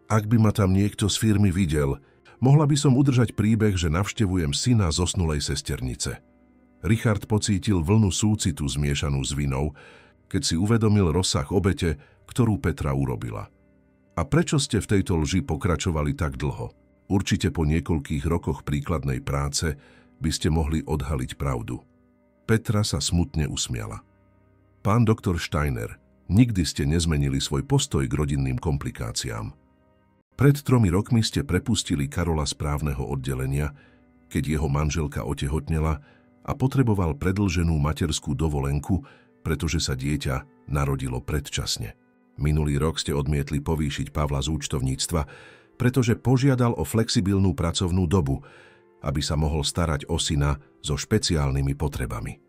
ak by ma tam niekto z firmy videl, mohla by som udržať príbeh, že navštevujem syna zosnulej sesternice. Richard pocítil vlnu súcitu zmiešanú s vinou, keď si uvedomil rozsah obete, ktorú Petra urobila. A prečo ste v tejto lži pokračovali tak dlho? Určite po niekoľkých rokoch príkladnej práce by ste mohli odhaliť pravdu. Petra sa smutne usmiala. Pán doktor Steiner, nikdy ste nezmenili svoj postoj k rodinným komplikáciám. Pred 3 rokmi ste prepustili Karola z právneho oddelenia, keď jeho manželka otehotnela a potreboval predĺženú materskú dovolenku, pretože sa dieťa narodilo predčasne. Minulý rok ste odmietli povýšiť Pavla z účtovníctva, pretože požiadal o flexibilnú pracovnú dobu, aby sa mohol starať o syna so špeciálnymi potrebami.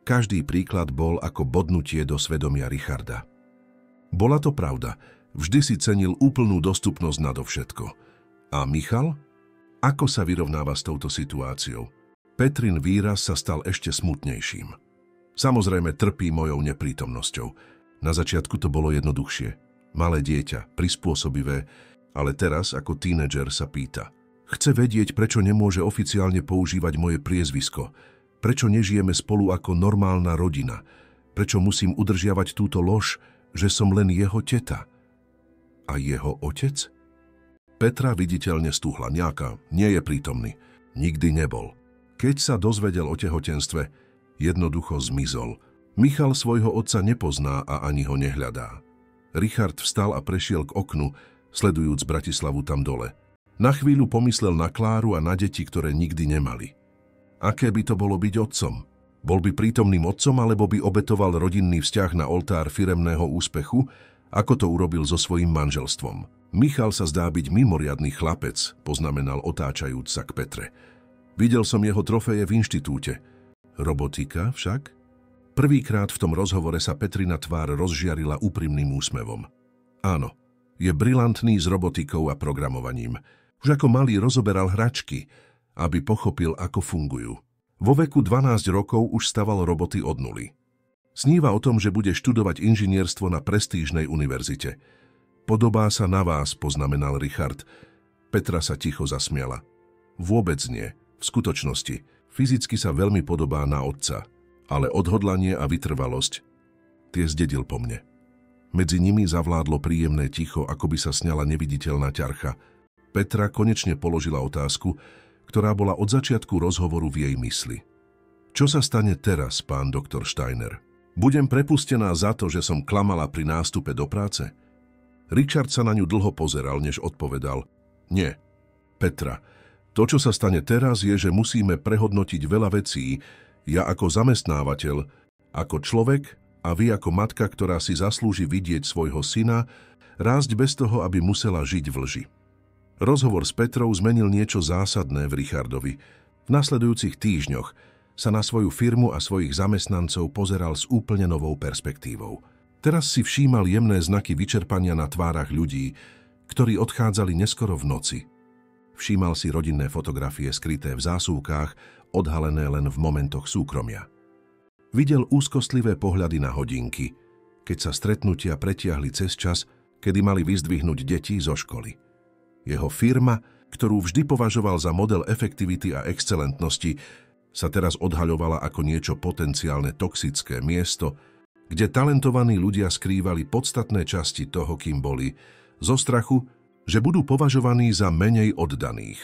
Každý príklad bol ako bodnutie do svedomia Richarda. Bola to pravda, vždy si cenil úplnú dostupnosť nadovšetko. A Michal? Ako sa vyrovnáva s touto situáciou? Petrin výraz sa stal ešte smutnejším. Samozrejme trpí mojou neprítomnosťou. Na začiatku to bolo jednoduchšie. Malé dieťa, prispôsobivé, ale teraz ako tínedžer sa pýta. Chce vedieť, prečo nemôže oficiálne používať moje priezvisko, prečo nežijeme spolu ako normálna rodina, prečo musím udržiavať túto lož, že som len jeho teta. A jeho otec? Petra viditeľne stúhla. Nie je prítomný. Nikdy nebol. Keď sa dozvedel o tehotenstve, jednoducho zmizol. Michal svojho otca nepozná a ani ho nehľadá. Richard vstal a prešiel k oknu, sledujúc Bratislavu tam dole. Na chvíľu pomyslel na Kláru a na deti, ktoré nikdy nemali. Aké by to bolo byť otcom? Bol by prítomným otcom, alebo by obetoval rodinný vzťah na oltár firemného úspechu, ako to urobil so svojím manželstvom? Michal sa zdá byť mimoriadny chlapec, poznamenal otáčajúc sa k Petre. Videl som jeho trofeje v inštitúte. Robotika však? Prvýkrát v tom rozhovore sa Petrina tvár rozžiarila úprimným úsmevom. Áno, je brilantný s robotikou a programovaním. Už ako malý rozoberal hračky, aby pochopil, ako fungujú. Vo veku 12 rokov už staval roboty od nuly. Sníva o tom, že bude študovať inžinierstvo na prestížnej univerzite. Podobá sa na vás, poznamenal Richard. Petra sa ticho zasmiala. Vôbec nie. V skutočnosti, fyzicky sa veľmi podobá na otca, ale odhodlanie a vytrvalosť, tie zdedil po mne. Medzi nimi zavládlo príjemné ticho, ako by sa sňala neviditeľná ťarcha. Petra konečne položila otázku, ktorá bola od začiatku rozhovoru v jej mysli. Čo sa stane teraz, pán doktor Steiner? Budem prepustená za to, že som klamala pri nástupe do práce? Richard sa na ňu dlho pozeral, než odpovedal. Nie. Petra, to, čo sa stane teraz, je, že musíme prehodnotiť veľa vecí, ja ako zamestnávateľ, ako človek a vy ako matka, ktorá si zaslúži vidieť svojho syna, rásť bez toho, aby musela žiť v lži. Rozhovor s Petrou zmenil niečo zásadné v Richardovi. V nasledujúcich týždňoch sa na svoju firmu a svojich zamestnancov pozeral s úplne novou perspektívou. Teraz si všímal jemné znaky vyčerpania na tvárach ľudí, ktorí odchádzali neskoro v noci. Všímal si rodinné fotografie skryté v zásuvkách, odhalené len v momentoch súkromia. Videl úzkostlivé pohľady na hodinky, keď sa stretnutia pretiahli cez čas, kedy mali vyzdvihnúť deti zo školy. Jeho firma, ktorú vždy považoval za model efektivity a excelentnosti, sa teraz odhaľovala ako niečo potenciálne toxické miesto, kde talentovaní ľudia skrývali podstatné časti toho, kým boli, zo strachu, že budú považovaní za menej oddaných.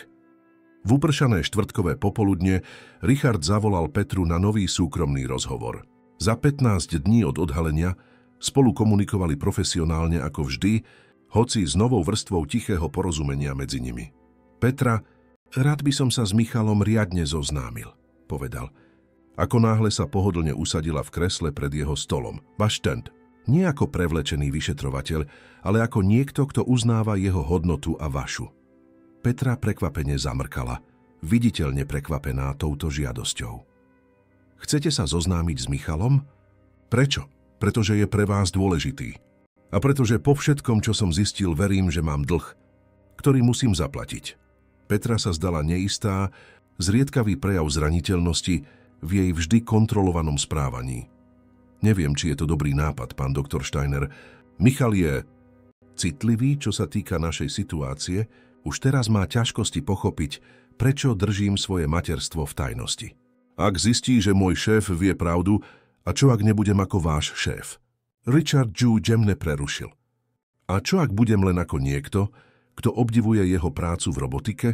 V upršané štvrtkové popoludne Richard zavolal Petru na nový súkromný rozhovor. Za 15 dní od odhalenia spolu komunikovali profesionálne ako vždy, hoci s novou vrstvou tichého porozumenia medzi nimi. Petra, rád by som sa s Michalom riadne zoznámil, povedal. Ako náhle sa pohodlne usadila v kresle pred jeho stolom. Baštent. Nie ako prevlečený vyšetrovateľ, ale ako niekto, kto uznáva jeho hodnotu a vašu. Petra prekvapene zamrkala, viditeľne prekvapená touto žiadosťou. Chcete sa zoznámiť s Michalom? Prečo? Pretože je pre vás dôležitý. A pretože po všetkom, čo som zistil, verím, že mám dlh, ktorý musím zaplatiť. Petra sa zdala neistá, zriedkavý prejav zraniteľnosti v jej vždy kontrolovanom správaní. Neviem, či je to dobrý nápad, pán doktor Steiner. Michal je citlivý, čo sa týka našej situácie. Už teraz má ťažkosti pochopiť, prečo držím svoje materstvo v tajnosti. Ak zistí, že môj šéf vie pravdu, a čo ak nebudem ako váš šéf? Richard Ju jemne prerušil. A čo ak budem len ako niekto, kto obdivuje jeho prácu v robotike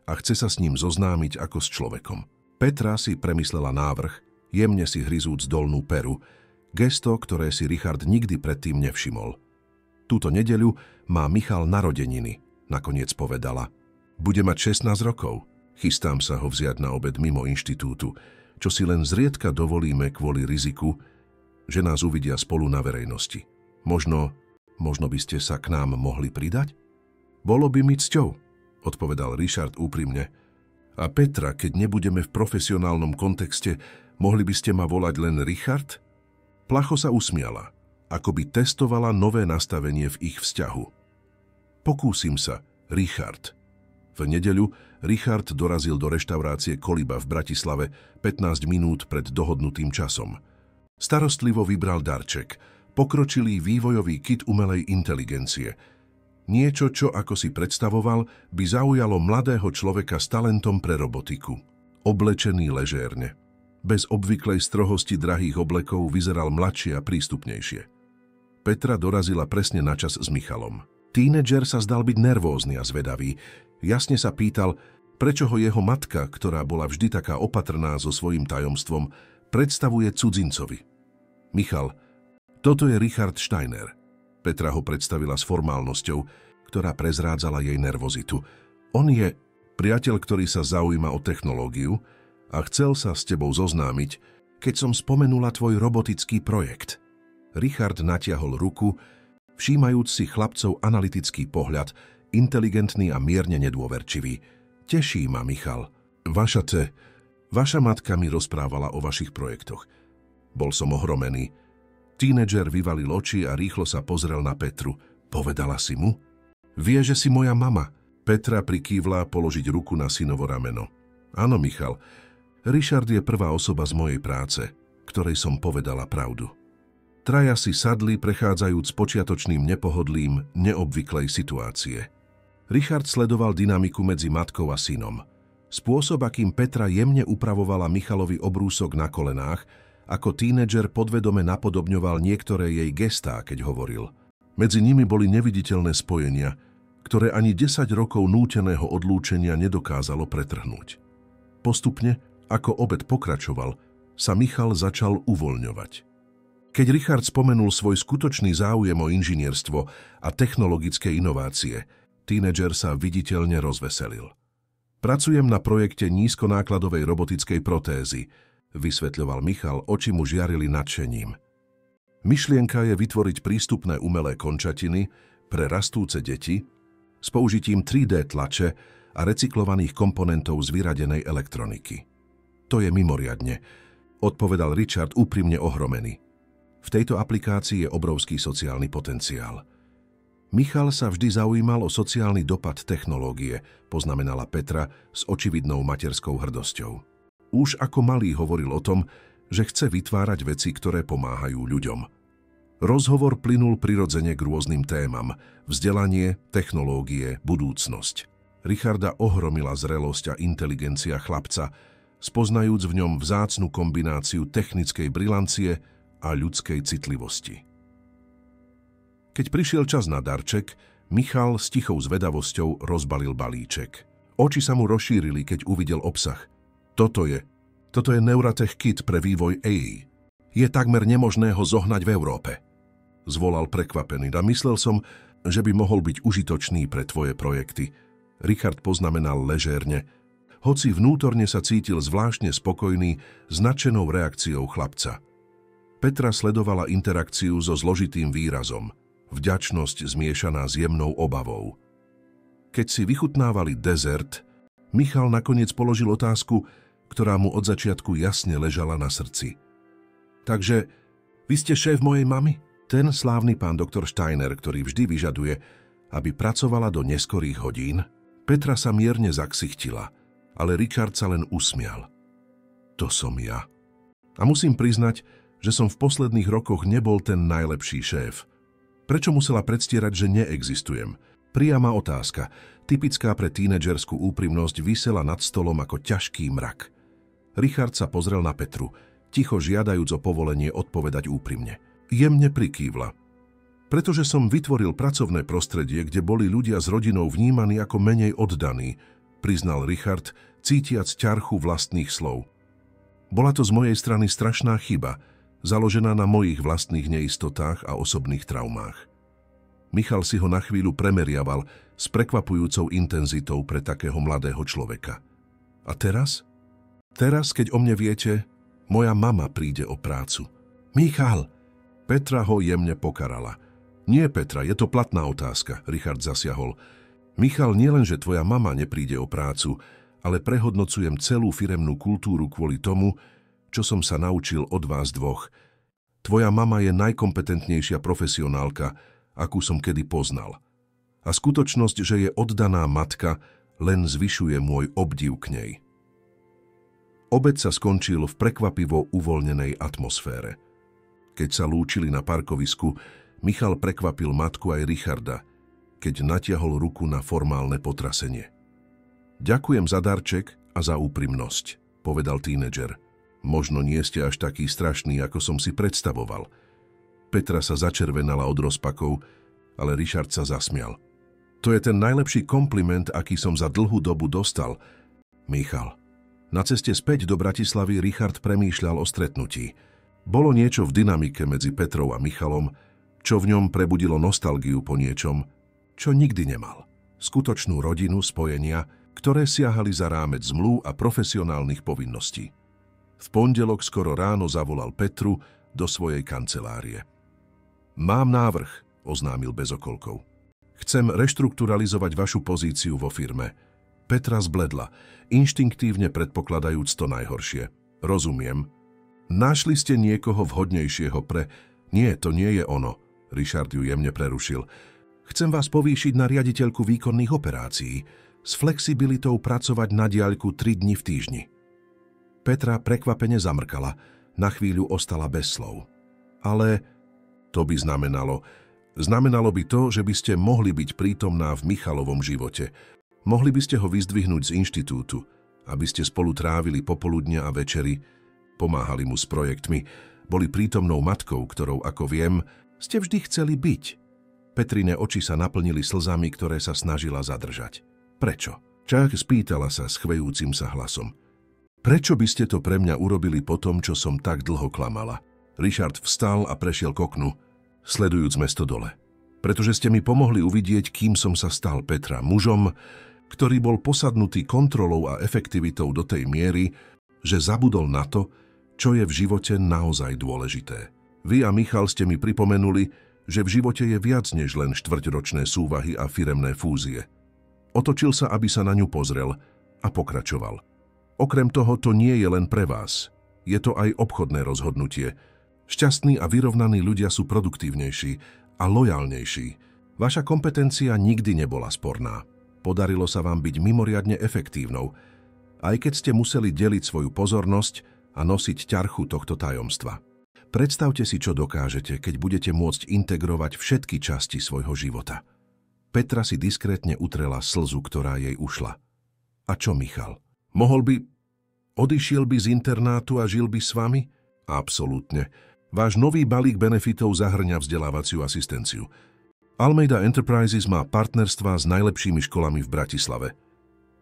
a chce sa s ním zoznámiť ako s človekom? Petra si premyslela návrh, jemne si hryzúc dolnú peru, gesto, ktoré si Richard nikdy predtým nevšimol. Túto nedeľu má Michal narodeniny, nakoniec povedala. Bude mať 16 rokov. Chystám sa ho vziať na obed mimo inštitútu, čo si len zriedka dovolíme kvôli riziku, že nás uvidia spolu na verejnosti. Možno by ste sa k nám mohli pridať? Bolo by mi cťou, odpovedal Richard úprimne. A Petra, keď nebudeme v profesionálnom kontexte, mohli by ste ma volať len Richard? Placho sa usmiala, ako by testovala nové nastavenie v ich vzťahu. Pokúsim sa, Richard. V nedeľu Richard dorazil do reštaurácie Koliba v Bratislave 15 minút pred dohodnutým časom. Starostlivo vybral darček, pokročilý vývojový kit umelej inteligencie. Niečo, čo, ako si predstavoval, by zaujalo mladého človeka s talentom pre robotiku. Oblečený ležérne. Bez obvyklej strohosti drahých oblekov vyzeral mladšie a prístupnejšie. Petra dorazila presne na čas s Michalom. Tínedžer sa zdal byť nervózny a zvedavý. Jasne sa pýtal, prečo ho jeho matka, ktorá bola vždy taká opatrná so svojím tajomstvom, predstavuje cudzincovi. Michal, toto je Richard Steiner. Petra ho predstavila s formálnosťou, ktorá prezrádzala jej nervozitu. On je priateľ, ktorý sa zaujíma o technológiu a chcel sa s tebou zoznámiť, keď som spomenula tvoj robotický projekt. Richard natiahol ruku, všímajúc si chlapcov analytický pohľad, inteligentný a mierne nedôverčivý. Teší ma, Michal. Vaša matka mi rozprávala o vašich projektoch. Bol som ohromený. Tínedžer vyvalil oči a rýchlo sa pozrel na Petru. Povedala si mu? Vie, že si moja mama. Petra prikývla položiť ruku na synovo rameno. Áno, Michal. Richard je prvá osoba z mojej práce, ktorej som povedala pravdu. Traja si sadli, prechádzajúc počiatočným nepohodlím neobvyklej situácie. Richard sledoval dynamiku medzi matkou a synom. Spôsob, akým Petra jemne upravovala Michalovi obrúsok na kolenách, ako tínedžer podvedome napodobňoval niektoré jej gestá, keď hovoril. Medzi nimi boli neviditeľné spojenia, ktoré ani 10 rokov núteného odlúčenia nedokázalo pretrhnúť. Postupne, ako obed pokračoval, sa Michal začal uvoľňovať. Keď Richard spomenul svoj skutočný záujem o inžinierstvo a technologické inovácie, tínedžer sa viditeľne rozveselil. Pracujem na projekte nízkonákladovej robotickej protézy, vysvetľoval Michal, oči mu žiarili nadšením. Myšlienka je vytvoriť prístupné umelé končatiny pre rastúce deti s použitím 3D tlače a recyklovaných komponentov z vyradenej elektroniky. To je mimoriadne, odpovedal Richard úprimne ohromený. V tejto aplikácii je obrovský sociálny potenciál. Michal sa vždy zaujímal o sociálny dopad technológie, poznamenala Petra s očividnou materskou hrdosťou. Už ako malý hovoril o tom, že chce vytvárať veci, ktoré pomáhajú ľuďom. Rozhovor plynul prirodzene k rôznym témam: vzdelanie, technológie, budúcnosť. Richarda ohromila zrelosť a inteligencia chlapca, spoznajúc v ňom vzácnu kombináciu technickej brilancie a ľudskej citlivosti. Keď prišiel čas na darček, Michal s tichou zvedavosťou rozbalil balíček. Oči sa mu rozšírili, keď uvidel obsah. Toto je Neuratech Kit pre vývoj AI. Je takmer nemožné ho zohnať v Európe. Zvolal prekvapený a myslel som, že by mohol byť užitočný pre tvoje projekty. Richard poznamenal ležérne, hoci vnútorne sa cítil zvláštne spokojný s nadšenou reakciou chlapca. Petra sledovala interakciu so zložitým výrazom, vďačnosť zmiešaná s jemnou obavou. Keď si vychutnávali dezert, Michal nakoniec položil otázku, ktorá mu od začiatku jasne ležala na srdci. Takže, vy ste šéf mojej mamy? Ten slávny pán doktor Steiner, ktorý vždy vyžaduje, aby pracovala do neskorých hodín? Petra sa mierne zaksichtila, ale Richard sa len usmial. To som ja. A musím priznať, že som v posledných rokoch nebol ten najlepší šéf. Prečo musela predstierať, že neexistujem? Priama otázka, typická pre tínedžerskú úprimnosť, visela nad stolom ako ťažký mrak. Richard sa pozrel na Petru, ticho žiadajúc o povolenie odpovedať úprimne. Jemne prikývla. Pretože som vytvoril pracovné prostredie, kde boli ľudia s rodinou vnímaní ako menej oddaní, priznal Richard, cítiac ťarchu vlastných slov. Bola to z mojej strany strašná chyba, založená na mojich vlastných neistotách a osobných traumách. Michal si ho na chvíľu premeriaval s prekvapujúcou intenzitou pre takého mladého človeka. A teraz? Teraz, keď o mne viete, moja mama príde o prácu. Michal! Petra ho jemne pokarala. Nie, Petra, je to platná otázka, Richard zasiahol. Michal, nielenže tvoja mama nepríde o prácu, ale prehodnocujem celú firemnú kultúru kvôli tomu, čo som sa naučil od vás dvoch. Tvoja mama je najkompetentnejšia profesionálka, akú som kedy poznal. A skutočnosť, že je oddaná matka, len zvyšuje môj obdiv k nej. Obed sa skončil v prekvapivo uvoľnenej atmosfére. Keď sa lúčili na parkovisku, Michal prekvapil matku aj Richarda, keď natiahol ruku na formálne potrasenie. Ďakujem za darček a za úprimnosť, povedal tínedžer. Možno nie ste až taký strašný, ako som si predstavoval. Petra sa začervenala od rozpakov, ale Richard sa zasmial. To je ten najlepší kompliment, aký som za dlhú dobu dostal. Michal. Na ceste späť do Bratislavy Richard premýšľal o stretnutí. Bolo niečo v dynamike medzi Petrou a Michalom, čo v ňom prebudilo nostalgiu po niečom, čo nikdy nemal. Skutočnú rodinu, spojenia, ktoré siahali za rámec zmluv a profesionálnych povinností. V pondelok skoro ráno zavolal Petru do svojej kancelárie. Mám návrh, oznámil bez okolkov. Chcem reštrukturalizovať vašu pozíciu vo firme. Petra zbledla, inštinktívne predpokladajúc to najhoršie. Rozumiem. Našli ste niekoho vhodnejšieho pre... Nie, to nie je ono. Richard ju jemne prerušil. Chcem vás povýšiť na riaditeľku výkonných operácií. S flexibilitou pracovať na diaľku 3 dni v týždni. Petra prekvapene zamrkala. Na chvíľu ostala bez slov. Ale to by znamenalo... Znamenalo by to, že by ste mohli byť prítomná v Michalovom živote. Mohli by ste ho vyzdvihnúť z inštitútu, aby ste spolu trávili popoludnia a večery, pomáhali mu s projektmi, boli prítomnou matkou, ktorou, ako viem, ste vždy chceli byť. Petrine oči sa naplnili slzami, ktoré sa snažila zadržať. Prečo? Chuck spýtala sa schvejúcim sa hlasom. Prečo by ste to pre mňa urobili po tom, čo som tak dlho klamala? Richard vstal a prešiel k oknu, sledujúc mesto dole. Pretože ste mi pomohli uvidieť, kým som sa stal, Petra, mužom, ktorý bol posadnutý kontrolou a efektivitou do tej miery, že zabudol na to, čo je v živote naozaj dôležité. Vy a Michal ste mi pripomenuli, že v živote je viac než len štvrťročné súvahy a firemné fúzie. Otočil sa, aby sa na ňu pozrel a pokračoval. Okrem toho, to nie je len pre vás. Je to aj obchodné rozhodnutie. Šťastní a vyrovnaní ľudia sú produktívnejší a lojálnejší. Vaša kompetencia nikdy nebola sporná. Podarilo sa vám byť mimoriadne efektívnou, aj keď ste museli deliť svoju pozornosť a nosiť ťarchu tohto tajomstva. Predstavte si, čo dokážete, keď budete môcť integrovať všetky časti svojho života. Petra si diskrétne utrela slzu, ktorá jej ušla. A čo Michal? Odišiel by z internátu a žil by s vami? Absolútne. Váš nový balík benefitov zahŕňa vzdelávaciu asistenciu. Almeida Enterprises má partnerstvá s najlepšími školami v Bratislave.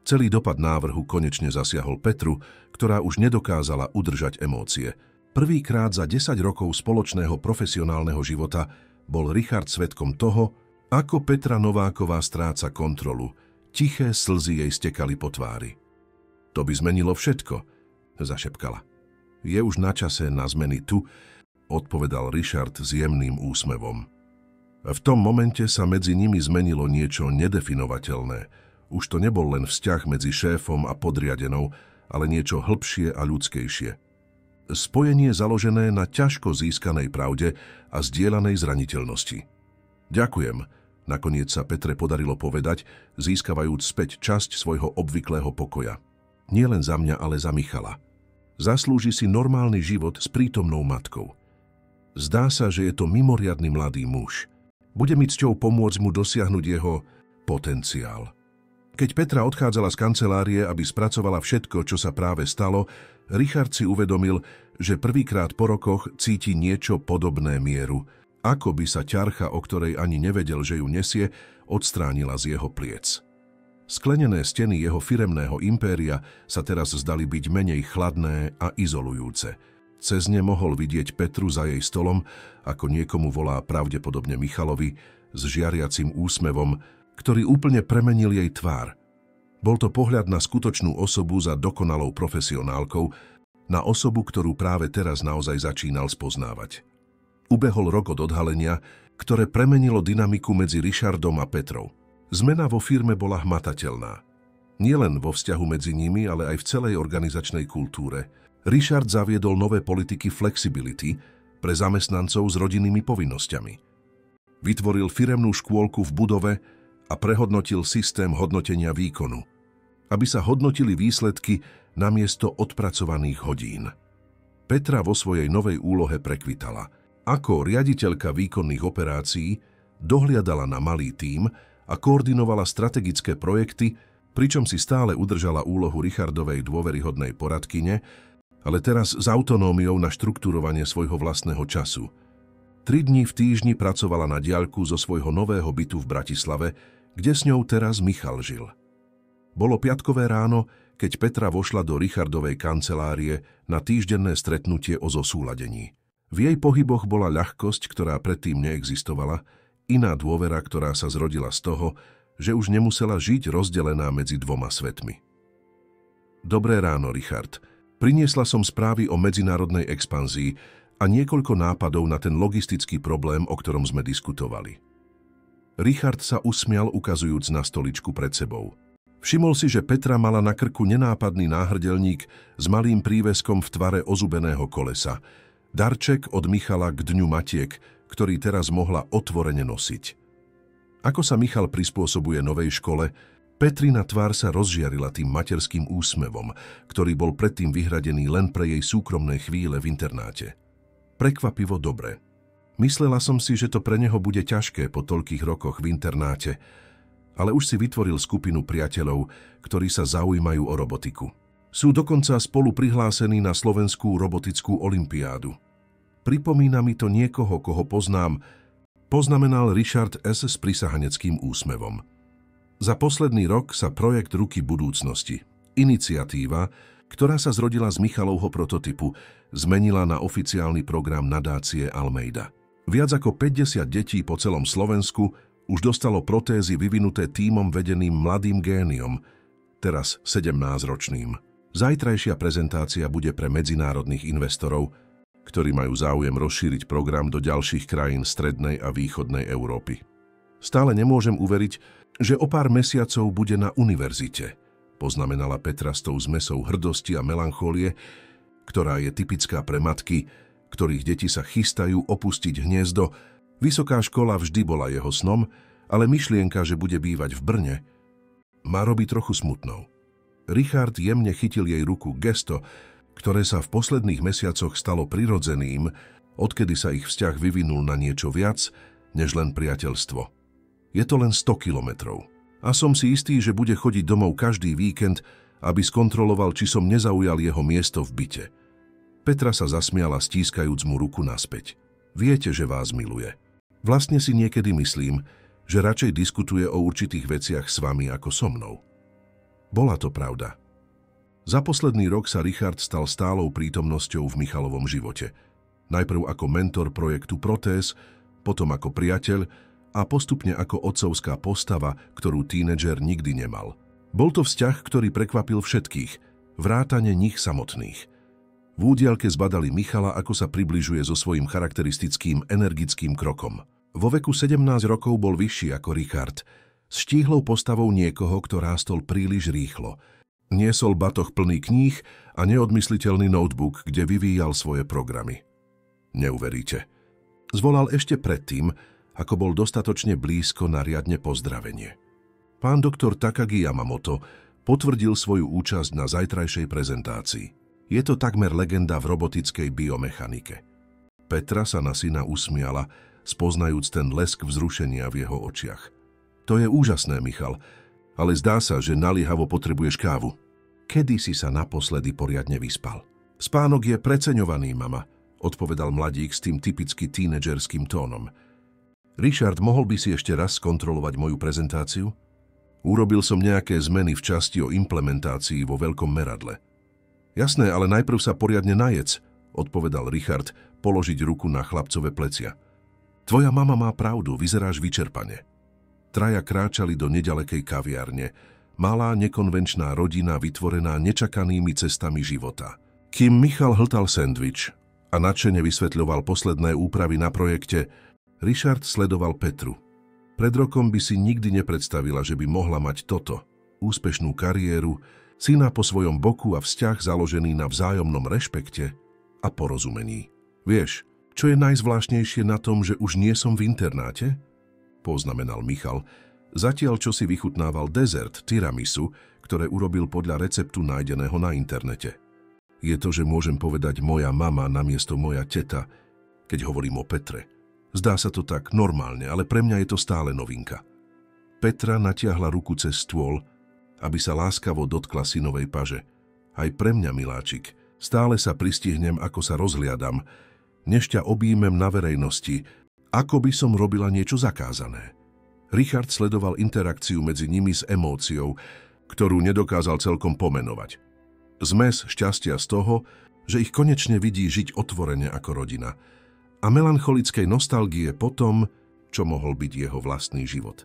Celý dopad návrhu konečne zasiahol Petru, ktorá už nedokázala udržať emócie. Prvýkrát za 10 rokov spoločného profesionálneho života bol Richard svedkom toho, ako Petra Nováková stráca kontrolu. Tiché slzy jej stekali po tvári. To by zmenilo všetko, zašepkala. Je už na čase na zmeny tu, odpovedal Richard s jemným úsmevom. V tom momente sa medzi nimi zmenilo niečo nedefinovateľné. Už to nebol len vzťah medzi šéfom a podriadenou, ale niečo hlbšie a ľudskejšie. Spojenie založené na ťažko získanej pravde a zdieľanej zraniteľnosti. Ďakujem, nakoniec sa Petre podarilo povedať, získavajúc späť časť svojho obvyklého pokoja. Nie len za mňa, ale za Michala. Zaslúži si normálny život s prítomnou matkou. Zdá sa, že je to mimoriadny mladý muž. Bude mi cťou pomôcť mu dosiahnuť jeho potenciál. Keď Petra odchádzala z kancelárie, aby spracovala všetko, čo sa práve stalo, Richard si uvedomil, že prvýkrát po rokoch cíti niečo podobné mieru, ako by sa ťarcha, o ktorej ani nevedel, že ju nesie, odstránila z jeho pliec. Sklenené steny jeho firemného impéria sa teraz zdali byť menej chladné a izolujúce. Cez ne mohol vidieť Petru za jej stolom, ako niekomu volá pravdepodobne Michalovi, s žiariacim úsmevom, ktorý úplne premenil jej tvár. Bol to pohľad na skutočnú osobu za dokonalou profesionálkou, na osobu, ktorú práve teraz naozaj začínal spoznávať. Ubehol rok od odhalenia, ktoré premenilo dynamiku medzi Richardom a Petrou. Zmena vo firme bola hmatateľná. Nielen vo vzťahu medzi nimi, ale aj v celej organizačnej kultúre. Richard zaviedol nové politiky flexibility pre zamestnancov s rodinnými povinnosťami. Vytvoril firemnú škôlku v budove a prehodnotil systém hodnotenia výkonu, aby sa hodnotili výsledky namiesto odpracovaných hodín. Petra vo svojej novej úlohe prekvitala. Ako riaditeľka výkonných operácií dohliadala na malý tím a koordinovala strategické projekty, pričom si stále udržala úlohu Richardovej dôveryhodnej poradkyne, ale teraz s autonómiou na štruktúrovanie svojho vlastného času. 3 dní v týždni pracovala na diaľku zo svojho nového bytu v Bratislave, kde s ňou teraz Michal žil. Bolo piatkové ráno, keď Petra vošla do Richardovej kancelárie na týždenné stretnutie o zosúladení. V jej pohyboch bola ľahkosť, ktorá predtým neexistovala, iná dôvera, ktorá sa zrodila z toho, že už nemusela žiť rozdelená medzi dvoma svetmi. Dobré ráno, Richard. Priniesla som správy o medzinárodnej expanzii a niekoľko nápadov na ten logistický problém, o ktorom sme diskutovali. Richard sa usmial, ukazujúc na stoličku pred sebou. Všimol si, že Petra mala na krku nenápadný náhrdelník s malým príveskom v tvare ozubeného kolesa. Darček od Michala k Dňu Matiek, ktorý teraz mohla otvorene nosiť. Ako sa Michal prispôsobuje novej škole, Petrina tvár sa rozžiarila tým materským úsmevom, ktorý bol predtým vyhradený len pre jej súkromné chvíle v internáte. Prekvapivo dobre. Myslela som si, že to pre neho bude ťažké po toľkých rokoch v internáte, ale už si vytvoril skupinu priateľov, ktorí sa zaujímajú o robotiku. Sú dokonca spolu prihlásení na Slovenskú robotickú olympiádu. Pripomína mi to niekoho, koho poznám, Poznamenal Richard S. s prisahaneckým úsmevom. Za posledný rok sa projekt Ruky budúcnosti, iniciatíva, ktorá sa zrodila z Michalovho prototypu, zmenila na oficiálny program nadácie Almeida. Viac ako 50 detí po celom Slovensku už dostalo protézy vyvinuté tímom vedeným mladým géniom, teraz 17-ročným. Zajtrajšia prezentácia bude pre medzinárodných investorov, ktorí majú záujem rozšíriť program do ďalších krajín strednej a východnej Európy. Stále nemôžem uveriť, že o pár mesiacov bude na univerzite, poznamenala Petra s tou zmesou hrdosti a melanchólie, ktorá je typická pre matky, ktorých deti sa chystajú opustiť hniezdo. Vysoká škola vždy bola jeho snom, ale myšlienka, že bude bývať v Brne, ma robí trochu smutnou. Richard jemne chytil jej ruku, gesto, ktoré sa v posledných mesiacoch stalo prirodzeným, odkedy sa ich vzťah vyvinul na niečo viac, než len priateľstvo. Je to len 100 kilometrov. A som si istý, že bude chodiť domov každý víkend, aby skontroloval, či som nezaujal jeho miesto v byte. Petra sa zasmiala, stískajúc mu ruku naspäť. Viete, že vás miluje. Vlastne si niekedy myslím, že radšej diskutuje o určitých veciach s vami ako so mnou. Bola to pravda. Za posledný rok sa Richard stal stálou prítomnosťou v Michalovom živote. Najprv ako mentor projektu Protéz, potom ako priateľ a postupne ako otcovská postava, ktorú tínedžer nikdy nemal. Bol to vzťah, ktorý prekvapil všetkých, vrátane nich samotných. V údiaľke zbadali Michala, ako sa približuje so svojím charakteristickým energickým krokom. Vo veku 17 rokov bol vyšší ako Richard, s štíhlou postavou niekoho, kto rástol príliš rýchlo. Niesol batoh plný kníh a neodmysliteľný notebook, kde vyvíjal svoje programy. Neuveríte. Zvolal ešte predtým, ako bol dostatočne blízko na riadne pozdravenie. Pán doktor Takagi Yamamoto potvrdil svoju účasť na zajtrajšej prezentácii. Je to takmer legenda v robotickej biomechanike. Petra sa na syna usmiala, spoznajúc ten lesk vzrušenia v jeho očiach. To je úžasné, Michal, ale zdá sa, že naliehavo potrebuješ kávu. Kedy si sa naposledy poriadne vyspal? Spánok je preceňovaný, mama, odpovedal mladík s tým typicky tínedžerským tónom. Richard, mohol by si ešte raz skontrolovať moju prezentáciu? Urobil som nejaké zmeny v časti o implementácii vo veľkom meradle. Jasné, ale najprv sa poriadne najedz, odpovedal Richard, položiť ruku na chlapcové plecia. Tvoja mama má pravdu, vyzeráš vyčerpane. Traja kráčali do neďalekej kaviárne, malá nekonvenčná rodina vytvorená nečakanými cestami života. Kým Michal hltal sendvič a nadšene vysvetľoval posledné úpravy na projekte, Richard sledoval Petru. Pred rokom by si nikdy nepredstavila, že by mohla mať toto, úspešnú kariéru, syna po svojom boku a vzťah založený na vzájomnom rešpekte a porozumení. Vieš, čo je najzvláštnejšie na tom, že už nie som v internáte? Poznamenal Michal, zatiaľ čo si vychutnával dezert tiramisu, ktoré urobil podľa receptu nájdeného na internete. Je to, že môžem povedať moja mama namiesto moja teta, keď hovorím o Petre. Zdá sa to tak normálne, ale pre mňa je to stále novinka. Petra natiahla ruku cez stôl, aby sa láskavo dotkla synovej paže. Aj pre mňa, miláčik, stále sa pristihnem, ako sa rozhliadam, než ťa objímem na verejnosti, ako by som robila niečo zakázané. Richard sledoval interakciu medzi nimi s emóciou, ktorú nedokázal celkom pomenovať. Zmes šťastia z toho, že ich konečne vidí žiť otvorene ako rodina a melancholickej nostalgie po tom, čo mohol byť jeho vlastný život.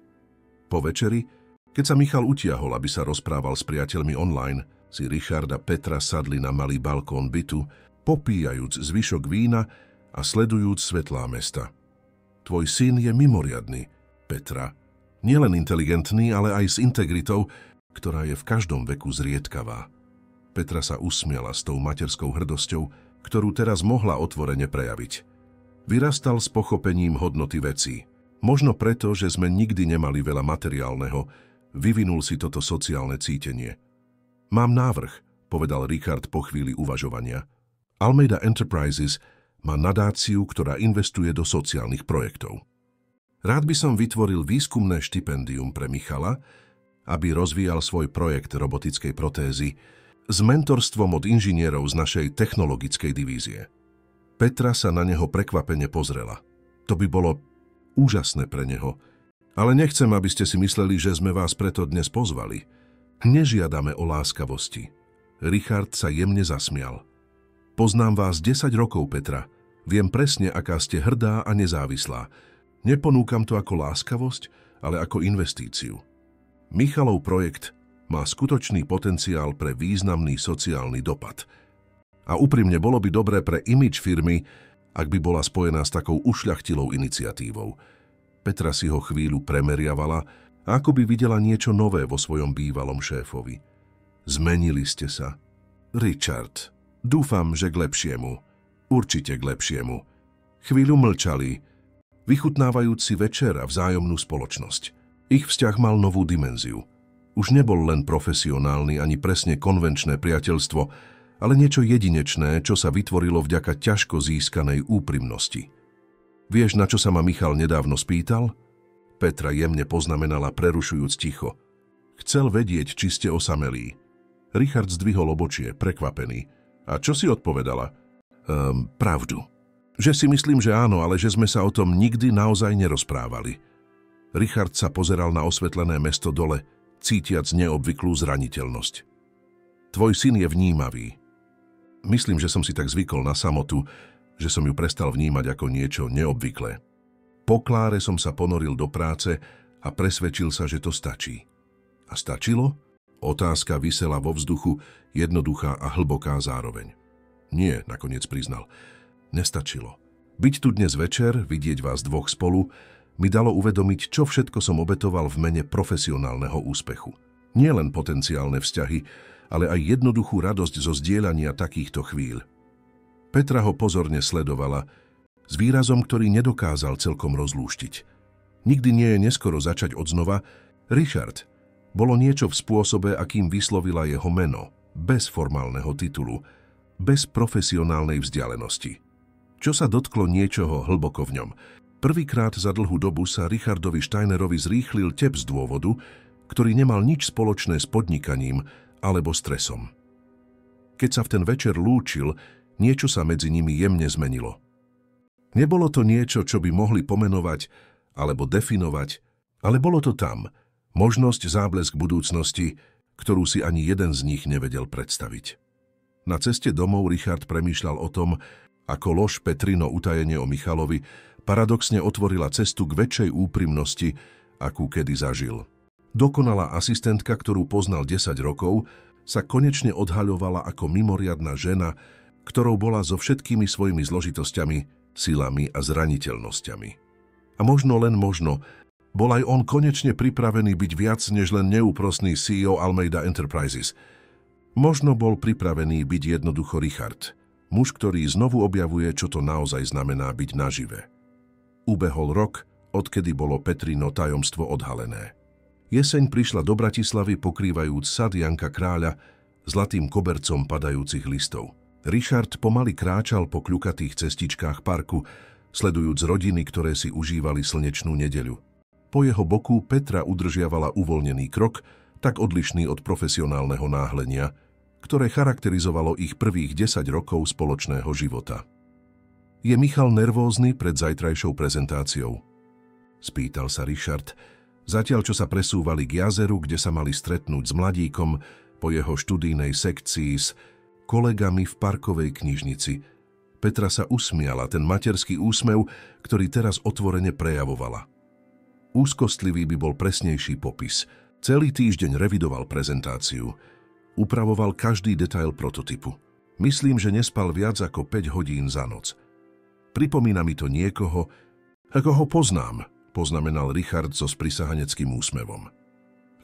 Po večeri, keď sa Michal utiahol, aby sa rozprával s priateľmi online, si Richard a Petra sadli na malý balkón bytu, popíjajúc zvyšok vína a sledujúc svetlá mesta. Tvoj syn je mimoriadny, Petra. Nielen inteligentný, ale aj s integritou, ktorá je v každom veku zriedkavá. Petra sa usmiala s tou materskou hrdosťou, ktorú teraz mohla otvorene prejaviť. Vyrastal s pochopením hodnoty vecí. Možno preto, že sme nikdy nemali veľa materiálneho, vyvinul si toto sociálne cítenie. Mám návrh, povedal Richard po chvíli uvažovania. Almeida Enterprises má nadáciu, ktorá investuje do sociálnych projektov. Rád by som vytvoril výskumné štipendium pre Michala, aby rozvíjal svoj projekt robotickej protézy s mentorstvom od inžinierov z našej technologickej divízie. Petra sa na neho prekvapene pozrela. To by bolo Úžasné pre neho. Ale nechcem, aby ste si mysleli, že sme vás preto dnes pozvali. Nežiadame o láskavosti. Richard sa jemne zasmial. Poznám vás 10 rokov, Petra. Viem presne, aká ste hrdá a nezávislá. Neponúkam to ako láskavosť, ale ako investíciu. Michalov projekt má skutočný potenciál pre významný sociálny dopad. A úprimne bolo by dobré pre imidž firmy, ak by bola spojená s takou ušľachtilou iniciatívou. Petra si ho chvíľu premeriavala, ako by videla niečo nové vo svojom bývalom šéfovi. Zmenili ste sa. Richard, dúfam, že k lepšiemu. Určite k lepšiemu. Chvíľu mlčali, vychutnávajúc si večer a vzájomnú spoločnosť. Ich vzťah mal novú dimenziu. Už nebol len profesionálny ani presne konvenčné priateľstvo, ale niečo jedinečné, čo sa vytvorilo vďaka ťažko získanej úprimnosti. Vieš, na čo sa ma Michal nedávno spýtal? Petra jemne poznamenala, prerušujúc ticho. Chcel vedieť, či ste osamelí. Richard zdvihol obočie, prekvapený. A čo si odpovedala? Pravdu. Že si myslím, že áno, ale že sme sa o tom nikdy naozaj nerozprávali. Richard sa pozeral na osvetlené mesto dole, cítiac neobvyklú zraniteľnosť. Tvoj syn je vnímavý. Myslím, že som si tak zvykol na samotu, že som ju prestal vnímať ako niečo neobvyklé. Po Kláre som sa ponoril do práce a presvedčil sa, že to stačí. A stačilo? Otázka visela vo vzduchu, jednoduchá a hlboká zároveň. Nie, nakoniec priznal. Nestačilo. Byť tu dnes večer, vidieť vás dvoch spolu, mi dalo uvedomiť, čo všetko som obetoval v mene profesionálneho úspechu. Nie len potenciálne vzťahy, ale aj jednoduchú radosť zo zdieľania takýchto chvíľ. Petra ho pozorne sledovala, s výrazom, ktorý nedokázal celkom rozlúštiť. Nikdy nie je neskoro začať odznova. Richard, bolo niečo v spôsobe, akým vyslovila jeho meno, bez formálneho titulu, bez profesionálnej vzdialenosti. Čo sa dotklo niečoho hlboko v ňom. Prvýkrát za dlhú dobu sa Richardovi Steinerovi zrýchlil tep z dôvodu, ktorý nemal nič spoločné s podnikaním alebo stresom. Keď sa v ten večer lúčil, niečo sa medzi nimi jemne zmenilo. Nebolo to niečo, čo by mohli pomenovať alebo definovať, ale bolo to tam, možnosť záblesk budúcnosti, ktorú si ani jeden z nich nevedel predstaviť. Na ceste domov Richard premýšľal o tom, ako lož Petrino utajenie o Michalovi paradoxne otvorila cestu k väčšej úprimnosti, akú kedy zažil. Dokonalá asistentka, ktorú poznal 10 rokov, sa konečne odhaľovala ako mimoriadna žena, ktorou bola so všetkými svojimi zložitosťami, silami a zraniteľnosťami. A možno len možno, bol aj on konečne pripravený byť viac než len neúprosný CEO Almeida Enterprises. Možno bol pripravený byť jednoducho Richard, muž, ktorý znovu objavuje, čo to naozaj znamená byť nažive. Ubehol rok, odkedy bolo Petrino tajomstvo odhalené. Jeseň prišla do Bratislavy pokrývajúc sad Janka Kráľa zlatým kobercom padajúcich listov. Richard pomaly kráčal po kľukatých cestičkách parku, sledujúc rodiny, ktoré si užívali slnečnú nedeľu. Po jeho boku Petra udržiavala uvoľnený krok, tak odlišný od profesionálneho náhlenia, ktoré charakterizovalo ich prvých 10 rokov spoločného života. Je Michal nervózny pred zajtrajšou prezentáciou? Spýtal sa Richard, zatiaľ čo sa presúvali k jazeru, kde sa mali stretnúť s mladíkom po jeho študijnej sekcii s kolegami v parkovej knižnici. Petra sa usmiala, ten materský úsmev, ktorý teraz otvorene prejavovala. Úzkostlivý by bol presnejší popis. Celý týždeň revidoval prezentáciu. Upravoval každý detail prototypu. Myslím, že nespal viac ako 5 hodín za noc. Pripomína mi to niekoho, ako ho poznám, poznamenal Richard so sprisahaneckým úsmevom.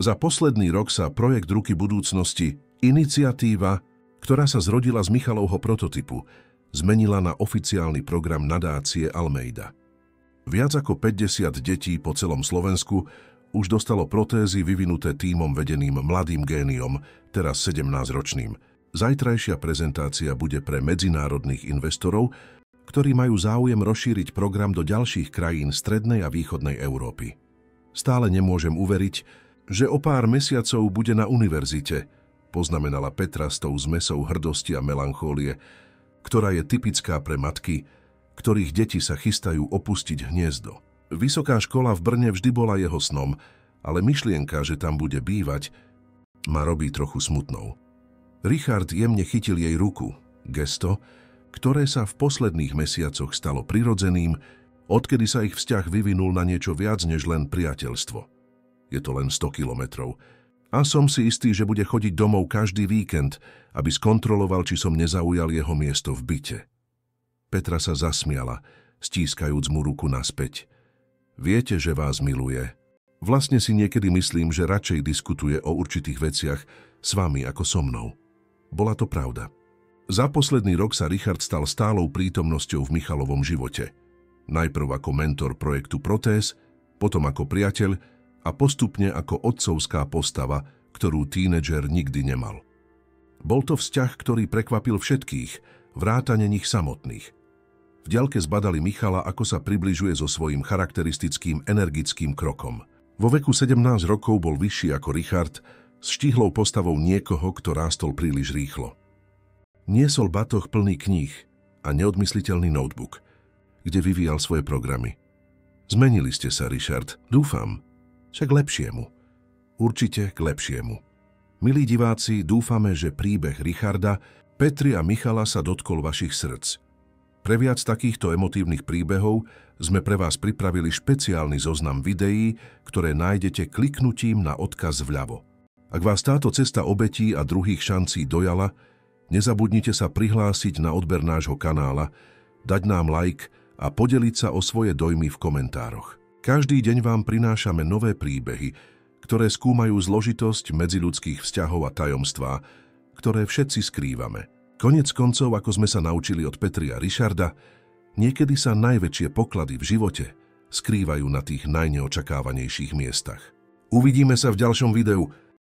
Za posledný rok sa projekt Ruky budúcnosti, iniciatíva, ktorá sa zrodila z Michalovho prototypu, zmenila na oficiálny program nadácie Almeida. Viac ako 50 detí po celom Slovensku už dostalo protézy vyvinuté tímom vedeným mladým géniom, teraz 17-ročným. Zajtrajšia prezentácia bude pre medzinárodných investorov, ktorí majú záujem rozšíriť program do ďalších krajín strednej a východnej Európy. Stále nemôžem uveriť, že o pár mesiacov bude na univerzite, poznamenala Petra s tou zmesou hrdosti a melanchólie, ktorá je typická pre matky, ktorých deti sa chystajú opustiť hniezdo. Vysoká škola v Brne vždy bola jeho snom, ale myšlienka, že tam bude bývať, ma robí trochu smutnou. Richard jemne chytil jej ruku, gesto, ktoré sa v posledných mesiacoch stalo prirodzeným, odkedy sa ich vzťah vyvinul na niečo viac než len priateľstvo. Je to len 100 kilometrov. A som si istý, že bude chodiť domov každý víkend, aby skontroloval, či som nezaujal jeho miesto v byte. Petra sa zasmiala, stískajúc mu ruku naspäť. Viete, že vás miluje. Vlastne si niekedy myslím, že radšej diskutuje o určitých veciach s vami ako so mnou. Bola to pravda. Za posledný rok sa Richard stal stálou prítomnosťou v Michalovom živote. Najprv ako mentor projektu Protéz, potom ako priateľ a postupne ako otcovská postava, ktorú tínedžer nikdy nemal. Bol to vzťah, ktorý prekvapil všetkých, vrátane nich samotných. V diaľke zbadali Michala, ako sa približuje so svojím charakteristickým energickým krokom. Vo veku 17 rokov bol vyšší ako Richard, s štihlou postavou niekoho, kto rástol príliš rýchlo. Niesol batoh plný kníh a neodmysliteľný notebook, kde vyvíjal svoje programy. Zmenili ste sa, Richard, dúfam. Však k lepšiemu. Určite k lepšiemu. Milí diváci, dúfame, že príbeh Richarda, Petry a Michala sa dotkol vašich srdc. Pre viac takýchto emotívnych príbehov sme pre vás pripravili špeciálny zoznam videí, ktoré nájdete kliknutím na odkaz vľavo. Ak vás táto cesta obetí a druhých šancí dojala, nezabudnite sa prihlásiť na odber nášho kanála, dať nám like a podeliť sa o svoje dojmy v komentároch. Každý deň vám prinášame nové príbehy, ktoré skúmajú zložitosť medziľudských vzťahov a tajomstvá, ktoré všetci skrývame. Koniec koncov, ako sme sa naučili od Petry a Richarda, niekedy sa najväčšie poklady v živote skrývajú na tých najneočakávanejších miestach. Uvidíme sa v ďalšom videu.